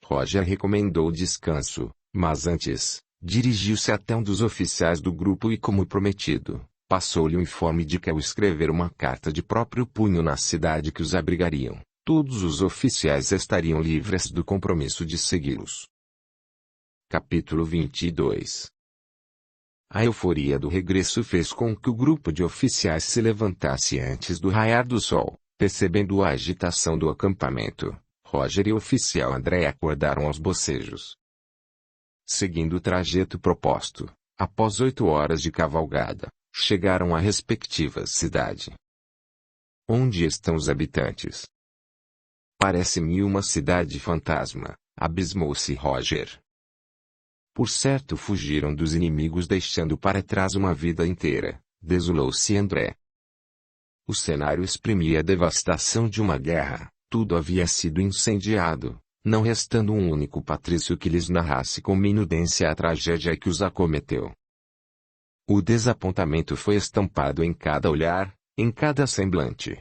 Roger recomendou descanso, mas antes, dirigiu-se até um dos oficiais do grupo e como prometido, passou-lhe o informe de que ao escrever uma carta de próprio punho na cidade que os abrigariam, todos os oficiais estariam livres do compromisso de segui-los. Capítulo 22. A euforia do regresso fez com que o grupo de oficiais se levantasse antes do raiar do sol, percebendo a agitação do acampamento. Roger e o oficial André acordaram aos bocejos. Seguindo o trajeto proposto, após 8 horas de cavalgada, chegaram à respectiva cidade. Onde estão os habitantes? Parece-me uma cidade fantasma, abismou-se Roger. Por certo fugiram dos inimigos deixando para trás uma vida inteira, desolou-se André. O cenário exprimia a devastação de uma guerra. Tudo havia sido incendiado, não restando um único patrício que lhes narrasse com minudência a tragédia que os acometeu. O desapontamento foi estampado em cada olhar, em cada semblante.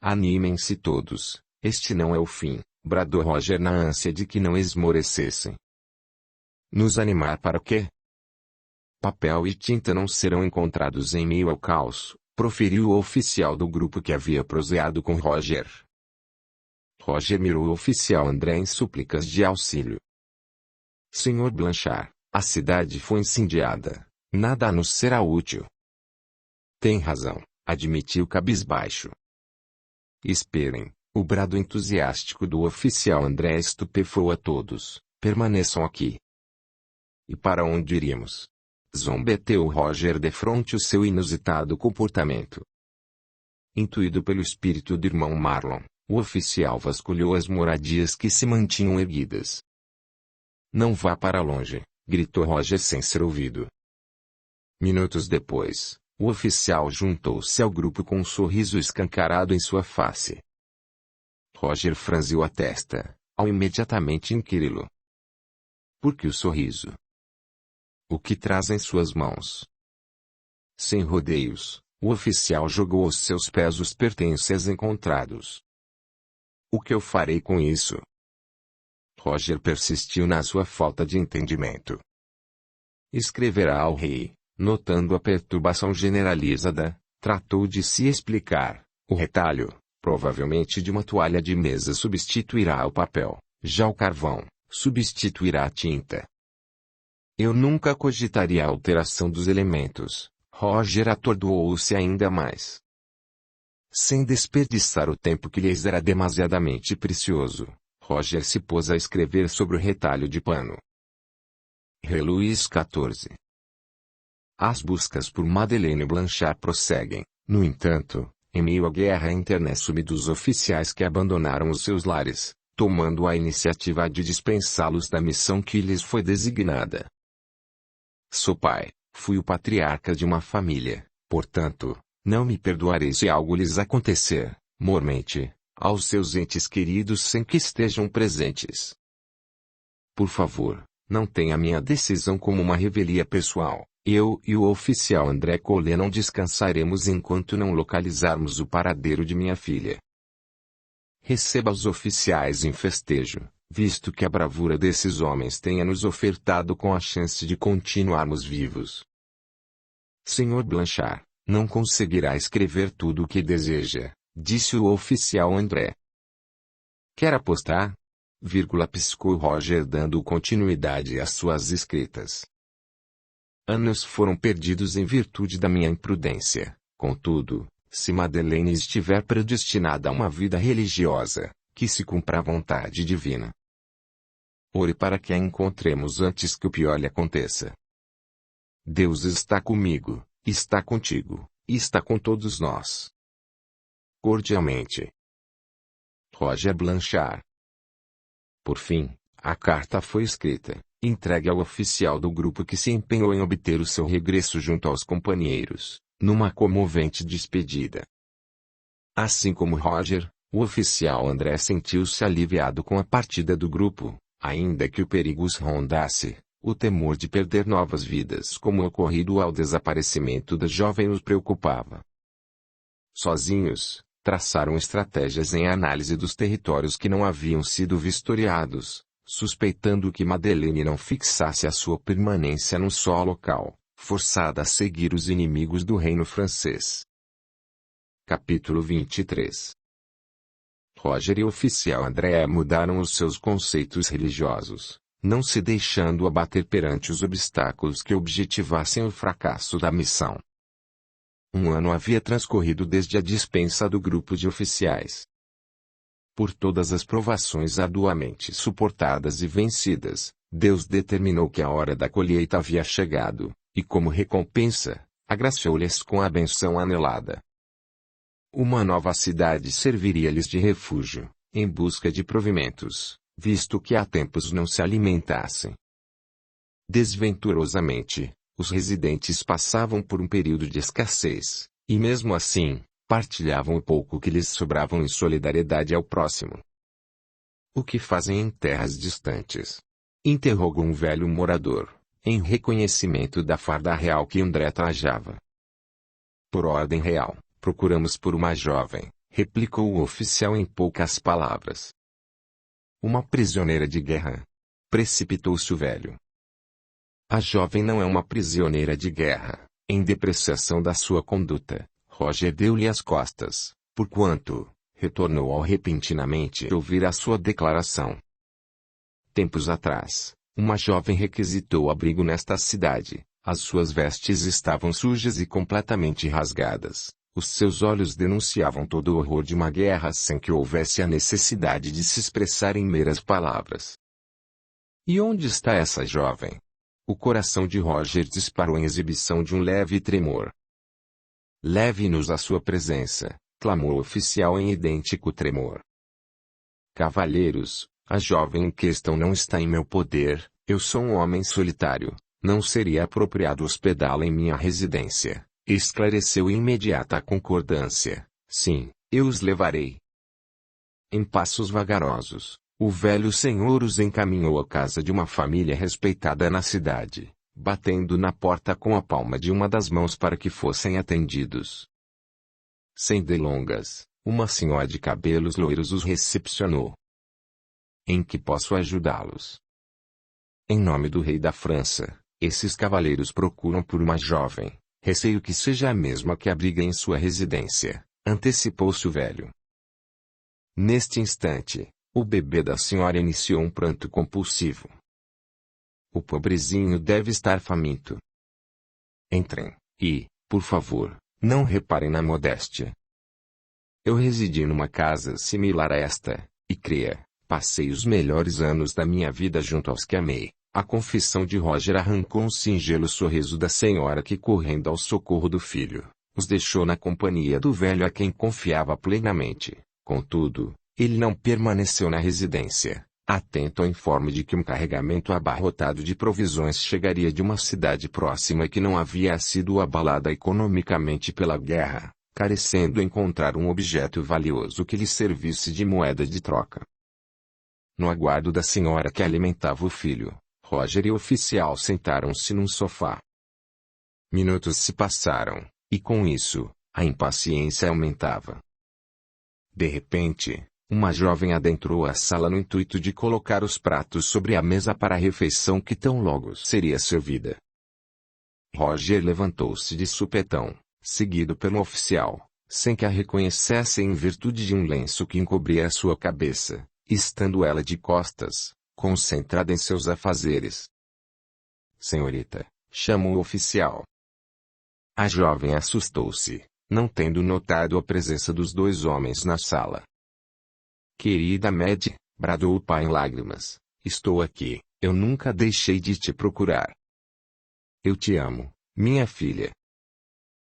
Animem-se todos, este não é o fim, bradou Roger na ânsia de que não esmorecessem. Nos animar para quê? Papel e tinta não serão encontrados em meio ao caos, proferiu o oficial do grupo que havia proseado com Roger. Roger mirou o oficial André em súplicas de auxílio. Senhor Blanchard, a cidade foi incendiada. Nada nos será útil. Tem razão, admitiu cabisbaixo. Esperem, o brado entusiástico do oficial André estupefou a todos. Permaneçam aqui. E para onde iríamos? Zombeteou Roger defronte o seu inusitado comportamento. Intuído pelo espírito do irmão Marlon, o oficial vasculhou as moradias que se mantinham erguidas. Não vá para longe, gritou Roger sem ser ouvido. Minutos depois, o oficial juntou-se ao grupo com um sorriso escancarado em sua face. Roger franziu a testa, ao imediatamente inquiri-lo. Por que o sorriso? O que traz em suas mãos? Sem rodeios, o oficial jogou aos seus pés os pertences encontrados. O que eu farei com isso? Roger persistiu na sua falta de entendimento. Escreverá ao rei, notando a perturbação generalizada, tratou de se explicar. O retalho, provavelmente de uma toalha de mesa, substituirá o papel, já o carvão substituirá a tinta. Eu nunca cogitaria a alteração dos elementos. Roger atordoou-se ainda mais. Sem desperdiçar o tempo que lhes era demasiadamente precioso, Roger se pôs a escrever sobre o retalho de pano. Rei Luís XIV. As buscas por Madeleine Blanchard prosseguem, no entanto, em meio à guerra interna dos oficiais que abandonaram os seus lares, tomando a iniciativa de dispensá-los da missão que lhes foi designada. Sou pai, fui o patriarca de uma família, portanto, não me perdoarei se algo lhes acontecer, mormente, aos seus entes queridos sem que estejam presentes. Por favor, não tenha minha decisão como uma revelia pessoal. Eu e o oficial André Collet não descansaremos enquanto não localizarmos o paradeiro de minha filha. Receba os oficiais em festejo, visto que a bravura desses homens tenha nos ofertado com a chance de continuarmos vivos. Senhor Blanchard, não conseguirá escrever tudo o que deseja, disse o oficial André. Quer apostar? Piscou Roger, dando continuidade às suas escritas. Anos foram perdidos em virtude da minha imprudência. Contudo, se Madeleine estiver predestinada a uma vida religiosa, que se cumpra a vontade divina. Ore para que a encontremos antes que o pior lhe aconteça. Deus está comigo, está contigo, e está com todos nós. Cordialmente. Roger Blanchard. Por fim, a carta foi escrita, entregue ao oficial do grupo que se empenhou em obter o seu regresso junto aos companheiros, numa comovente despedida. Assim como Roger, o oficial André sentiu-se aliviado com a partida do grupo, ainda que o perigo os rondasse, o temor de perder novas vidas como o ocorrido ao desaparecimento da jovem os preocupava. Sozinhos, traçaram estratégias em análise dos territórios que não haviam sido vistoriados, suspeitando que Madeleine não fixasse a sua permanência num só local, forçada a seguir os inimigos do reino francês. Capítulo 23. Roger e o oficial André mudaram os seus conceitos religiosos, não se deixando abater perante os obstáculos que objetivassem o fracasso da missão. Um ano havia transcorrido desde a dispensa do grupo de oficiais. Por todas as provações arduamente suportadas e vencidas, Deus determinou que a hora da colheita havia chegado, e como recompensa, agraciou-lhes com a benção anelada. Uma nova cidade serviria-lhes de refúgio, em busca de provimentos, visto que há tempos não se alimentassem. Desventurosamente, os residentes passavam por um período de escassez, e mesmo assim, partilhavam o pouco que lhes sobravam em solidariedade ao próximo. O que fazem em terras distantes? Interrogou um velho morador, em reconhecimento da farda real que André trajava. Por ordem real, procuramos por uma jovem, replicou o oficial em poucas palavras. Uma prisioneira de guerra? Precipitou-se o velho. A jovem não é uma prisioneira de guerra. Em depreciação da sua conduta, Roger deu-lhe as costas, porquanto, retornou ao repentinamente ouvir a sua declaração. Tempos atrás, uma jovem requisitou abrigo nesta cidade, as suas vestes estavam sujas e completamente rasgadas, os seus olhos denunciavam todo o horror de uma guerra sem que houvesse a necessidade de se expressar em meras palavras. E onde está essa jovem? O coração de Roger disparou em exibição de um leve tremor. Leve-nos à sua presença, clamou o oficial em idêntico tremor. Cavalheiros, a jovem em questão não está em meu poder, eu sou um homem solitário, não seria apropriado hospedá-la em minha residência, esclareceu imediata concordância. Sim, eu os levarei. Em passos vagarosos, o velho senhor os encaminhou à casa de uma família respeitada na cidade, batendo na porta com a palma de uma das mãos para que fossem atendidos. Sem delongas, uma senhora de cabelos loiros os recepcionou. Em que posso ajudá-los? Em nome do rei da França, esses cavaleiros procuram por uma jovem. Receio que seja a mesma que abriga em sua residência, antecipou-se o velho. Neste instante, o bebê da senhora iniciou um pranto compulsivo. O pobrezinho deve estar faminto. Entrem, e, por favor, não reparem na modéstia. Eu residi numa casa similar a esta, e creia, passei os melhores anos da minha vida junto aos que amei. A confissão de Roger arrancou um singelo sorriso da senhora que, correndo ao socorro do filho, os deixou na companhia do velho a quem confiava plenamente. Contudo, ele não permaneceu na residência, atento ao informe de que um carregamento abarrotado de provisões chegaria de uma cidade próxima que não havia sido abalada economicamente pela guerra, carecendo encontrar um objeto valioso que lhe servisse de moeda de troca. No aguardo da senhora que alimentava o filho, Roger e o oficial sentaram-se num sofá. Minutos se passaram, e com isso, a impaciência aumentava. De repente, uma jovem adentrou a sala no intuito de colocar os pratos sobre a mesa para a refeição que tão logo seria servida. Roger levantou-se de supetão, seguido pelo oficial, sem que a reconhecessem em virtude de um lenço que encobria a sua cabeça, estando ela de costas, concentrada em seus afazeres. Senhorita, chamou o oficial. A jovem assustou-se, não tendo notado a presença dos dois homens na sala. Querida Mad, bradou o pai em lágrimas, estou aqui, eu nunca deixei de te procurar. Eu te amo, minha filha.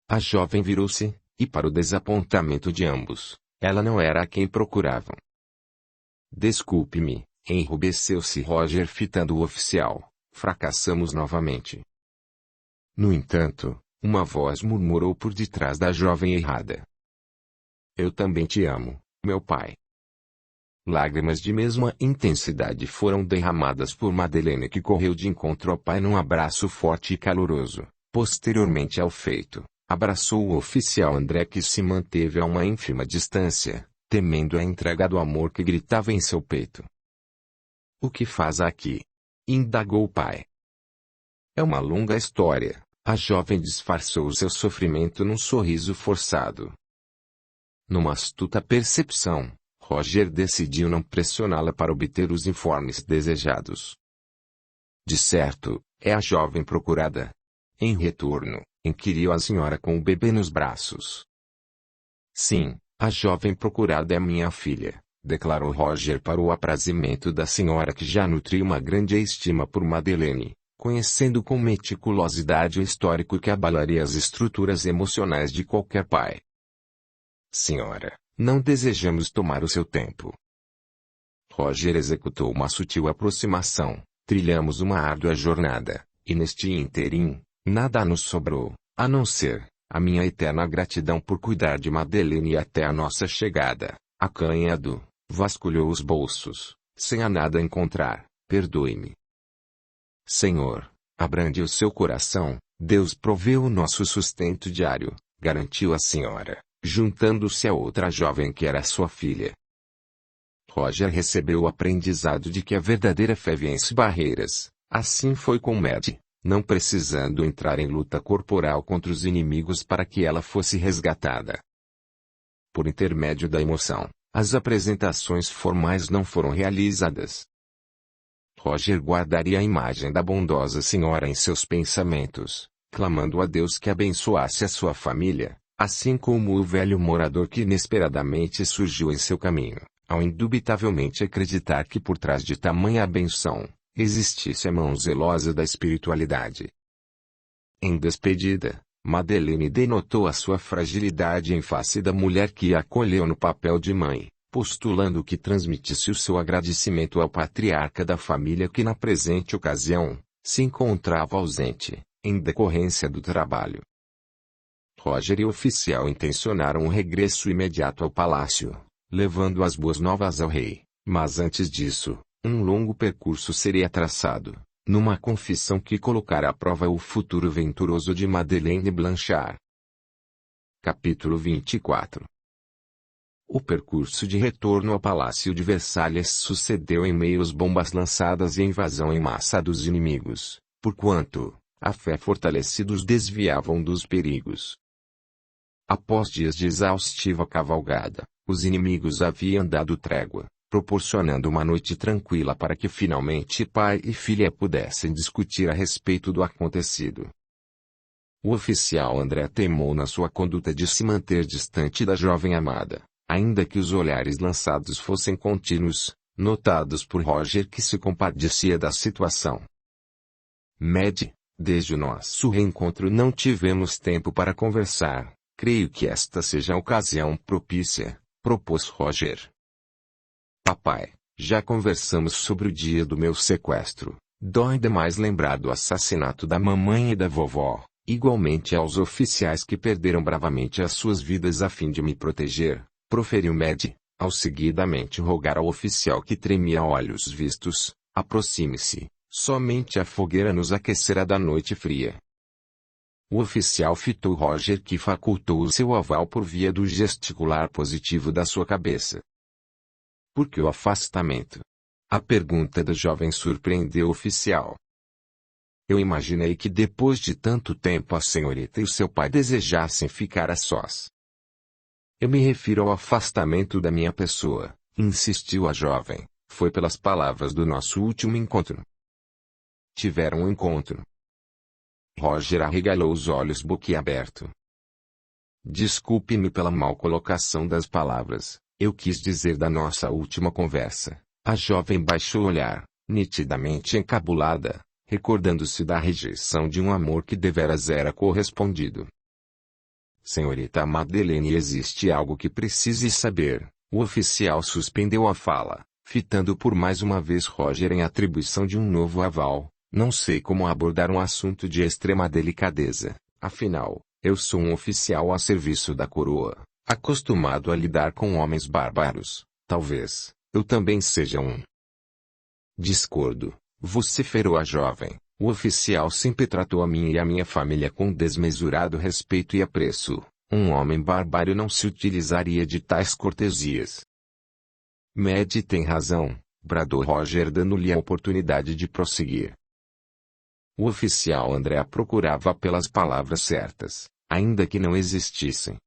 A jovem virou-se, e para o desapontamento de ambos, ela não era a quem procuravam. Desculpe-me, enrubesceu-se Roger fitando o oficial. Fracassamos novamente. No entanto, uma voz murmurou por detrás da jovem errada. Eu também te amo, meu pai. Lágrimas de mesma intensidade foram derramadas por Madeleine que correu de encontro ao pai num abraço forte e caloroso. Posteriormente ao feito, abraçou o oficial André que se manteve a uma ínfima distância, temendo a entrega do amor que gritava em seu peito. O que faz aqui? Indagou o pai. É uma longa história. A jovem disfarçou seu sofrimento num sorriso forçado. Numa astuta percepção, Roger decidiu não pressioná-la para obter os informes desejados. De certo, é a jovem procurada. Em retorno, inquiriu a senhora com o bebê nos braços. Sim, a jovem procurada é minha filha, declarou Roger para o aprazimento da senhora que já nutria uma grande estima por Madeleine, conhecendo com meticulosidade o histórico que abalaria as estruturas emocionais de qualquer pai. Senhora, não desejamos tomar o seu tempo. Roger executou uma sutil aproximação, trilhamos uma árdua jornada, e neste ínterim, nada nos sobrou, a não ser a minha eterna gratidão por cuidar de Madeleine até a nossa chegada. Acanhado, vasculhou os bolsos, sem a nada encontrar. Perdoe-me. Senhor, abrande o seu coração, Deus proveu o nosso sustento diário, garantiu a senhora, juntando-se a outra jovem que era sua filha. Roger recebeu o aprendizado de que a verdadeira fé vence barreiras. Assim foi com Mad, não precisando entrar em luta corporal contra os inimigos para que ela fosse resgatada. Por intermédio da emoção, as apresentações formais não foram realizadas. Roger guardaria a imagem da bondosa senhora em seus pensamentos, clamando a Deus que abençoasse a sua família, assim como o velho morador que inesperadamente surgiu em seu caminho, ao indubitavelmente acreditar que por trás de tamanha benção, existisse a mão zelosa da espiritualidade. Em despedida, Madeleine denotou a sua fragilidade em face da mulher que a acolheu no papel de mãe, postulando que transmitisse o seu agradecimento ao patriarca da família que na presente ocasião, se encontrava ausente, em decorrência do trabalho. Roger e o oficial intencionaram o regresso imediato ao palácio, levando as boas novas ao rei, mas antes disso, um longo percurso seria traçado, numa confissão que colocara à prova o futuro venturoso de Madeleine Blanchard. Capítulo 24. O percurso de retorno ao Palácio de Versalhes sucedeu em meio às bombas lançadas e a invasão em massa dos inimigos, porquanto, a fé fortalecidos desviavam dos perigos. Após dias de exaustiva cavalgada, os inimigos haviam dado trégua, proporcionando uma noite tranquila para que finalmente pai e filha pudessem discutir a respeito do acontecido. O oficial André teimou na sua conduta de se manter distante da jovem amada, ainda que os olhares lançados fossem contínuos, notados por Roger que se compadecia da situação. Mad, desde o nosso reencontro não tivemos tempo para conversar, creio que esta seja a ocasião propícia, propôs Roger. Papai, já conversamos sobre o dia do meu sequestro. Dói demais lembrar do assassinato da mamãe e da vovó, igualmente aos oficiais que perderam bravamente as suas vidas a fim de me proteger, proferiu Mad, ao seguidamente rogar ao oficial que tremia a olhos vistos, aproxime-se, somente a fogueira nos aquecerá da noite fria. O oficial fitou Roger que facultou o seu aval por via do gesticular positivo da sua cabeça. Por que o afastamento? A pergunta da jovem surpreendeu o oficial. Eu imaginei que depois de tanto tempo a senhorita e o seu pai desejassem ficar a sós. Eu me refiro ao afastamento da minha pessoa, insistiu a jovem. Foi pelas palavras do nosso último encontro. Tiveram um encontro. Roger arregalou os olhos boquiaberto. Desculpe-me pela mal colocação das palavras. Eu quis dizer da nossa última conversa. A jovem baixou o olhar, nitidamente encabulada, recordando-se da rejeição de um amor que deveras era correspondido. Senhorita Madeleine, existe algo que precise saber. O oficial suspendeu a fala, fitando por mais uma vez Roger em atribuição de um novo aval. Não sei como abordar um assunto de extrema delicadeza, afinal, eu sou um oficial a serviço da coroa, acostumado a lidar com homens bárbaros. Talvez, eu também seja um. Discordo, vociferou a jovem. O oficial sempre tratou a mim e a minha família com desmesurado respeito e apreço. Um homem bárbaro não se utilizaria de tais cortesias. Mad tem razão, bradou Roger dando-lhe a oportunidade de prosseguir. O oficial André procurava pelas palavras certas, ainda que não existissem.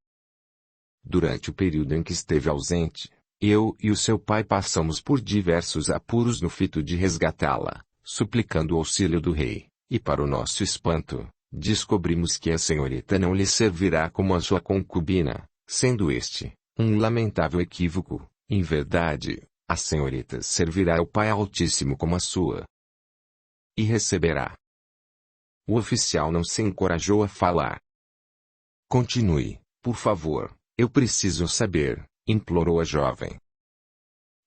Durante o período em que esteve ausente, eu e o seu pai passamos por diversos apuros no fito de resgatá-la, suplicando o auxílio do rei, e para o nosso espanto, descobrimos que a senhorita não lhe servirá como a sua concubina, sendo este um lamentável equívoco. Em verdade, a senhorita servirá ao Pai Altíssimo como a sua. E receberá. O oficial não se encorajou a falar. Continue, por favor, eu preciso saber, implorou a jovem.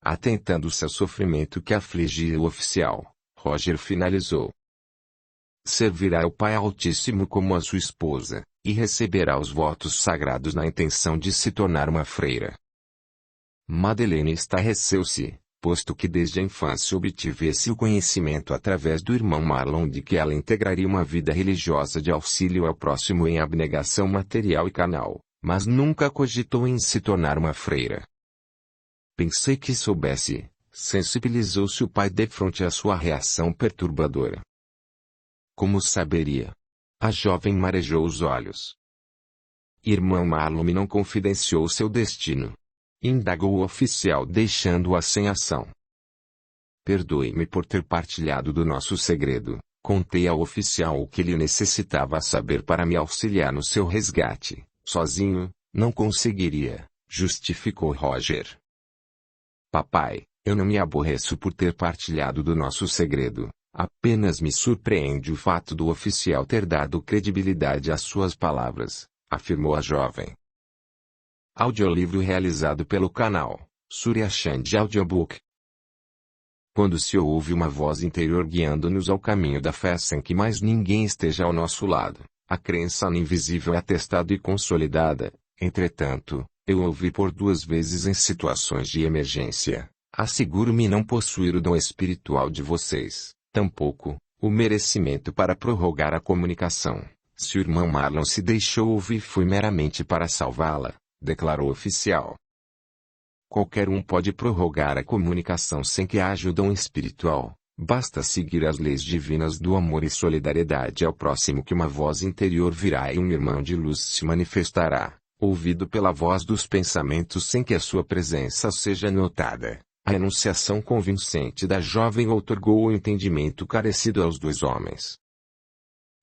Atentando-se ao sofrimento que afligia o oficial, Roger finalizou. Servirá ao Pai Altíssimo como a sua esposa, e receberá os votos sagrados na intenção de se tornar uma freira. Madeleine estarreceu-se, posto que desde a infância obtivesse o conhecimento através do irmão Marlon de que ela integraria uma vida religiosa de auxílio ao próximo em abnegação material e carnal, mas nunca cogitou em se tornar uma freira. Pensei que soubesse, sensibilizou-se o pai defronte à sua reação perturbadora. Como saberia? A jovem marejou os olhos. Irmão Marlon me não confidenciou seu destino. Indagou o oficial deixando-a sem ação. Perdoe-me por ter partilhado do nosso segredo. Contei ao oficial o que ele necessitava saber para me auxiliar no seu resgate. Sozinho, não conseguiria, justificou Roger. Papai, eu não me aborreço por ter partilhado do nosso segredo. Apenas me surpreende o fato do oficial ter dado credibilidade às suas palavras, afirmou a jovem. Audiolivro realizado pelo canal Surya Chand Audiobook. Quando se ouve uma voz interior guiando-nos ao caminho da fé sem que mais ninguém esteja ao nosso lado, a crença no invisível é atestada e consolidada. Entretanto, eu ouvi por 2 vezes em situações de emergência. Asseguro-me não possuir o dom espiritual de vocês, tampouco o merecimento para prorrogar a comunicação. Se o irmão Marlon se deixou ouvir foi meramente para salvá-la, declarou o oficial. Qualquer um pode prorrogar a comunicação sem que haja o dom espiritual. Basta seguir as leis divinas do amor e solidariedade ao próximo que uma voz interior virá e um irmão de luz se manifestará, ouvido pela voz dos pensamentos sem que a sua presença seja notada. A enunciação convincente da jovem outorgou o entendimento carecido aos dois homens.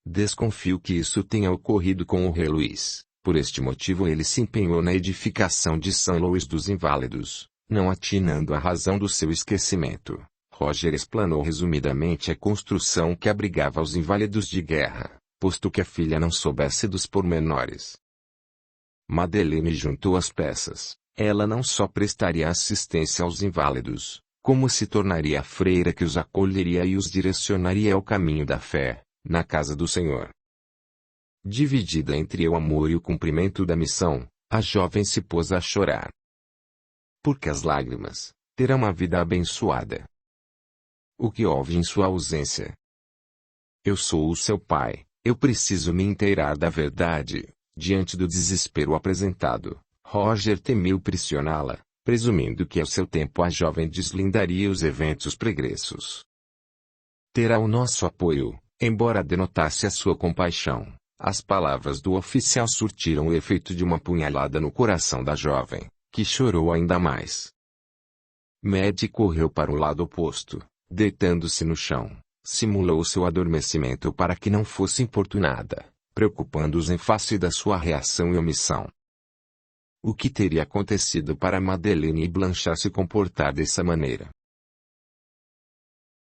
Desconfio que isso tenha ocorrido com o rei Luís. Por este motivo ele se empenhou na edificação de São Luís dos Inválidos, não atinando a razão do seu esquecimento. Roger explanou resumidamente a construção que abrigava os inválidos de guerra, posto que a filha não soubesse dos pormenores. Madeleine juntou as peças. Ela não só prestaria assistência aos inválidos, como se tornaria a freira que os acolheria e os direcionaria ao caminho da fé, na casa do Senhor. Dividida entre o amor e o cumprimento da missão, a jovem se pôs a chorar. Porque as lágrimas terão uma vida abençoada. O que houve em sua ausência? Eu sou o seu pai, eu preciso me inteirar da verdade. Diante do desespero apresentado, Roger temeu pressioná-la, presumindo que ao seu tempo a jovem deslindaria os eventos pregressos. Terá o nosso apoio, embora denotasse a sua compaixão. As palavras do oficial surtiram o efeito de uma punhalada no coração da jovem, que chorou ainda mais. Maddie correu para o lado oposto, deitando-se no chão, simulou seu adormecimento para que não fosse importunada, preocupando-os em face da sua reação e omissão. O que teria acontecido para Madeleine e Blanchard se comportar dessa maneira?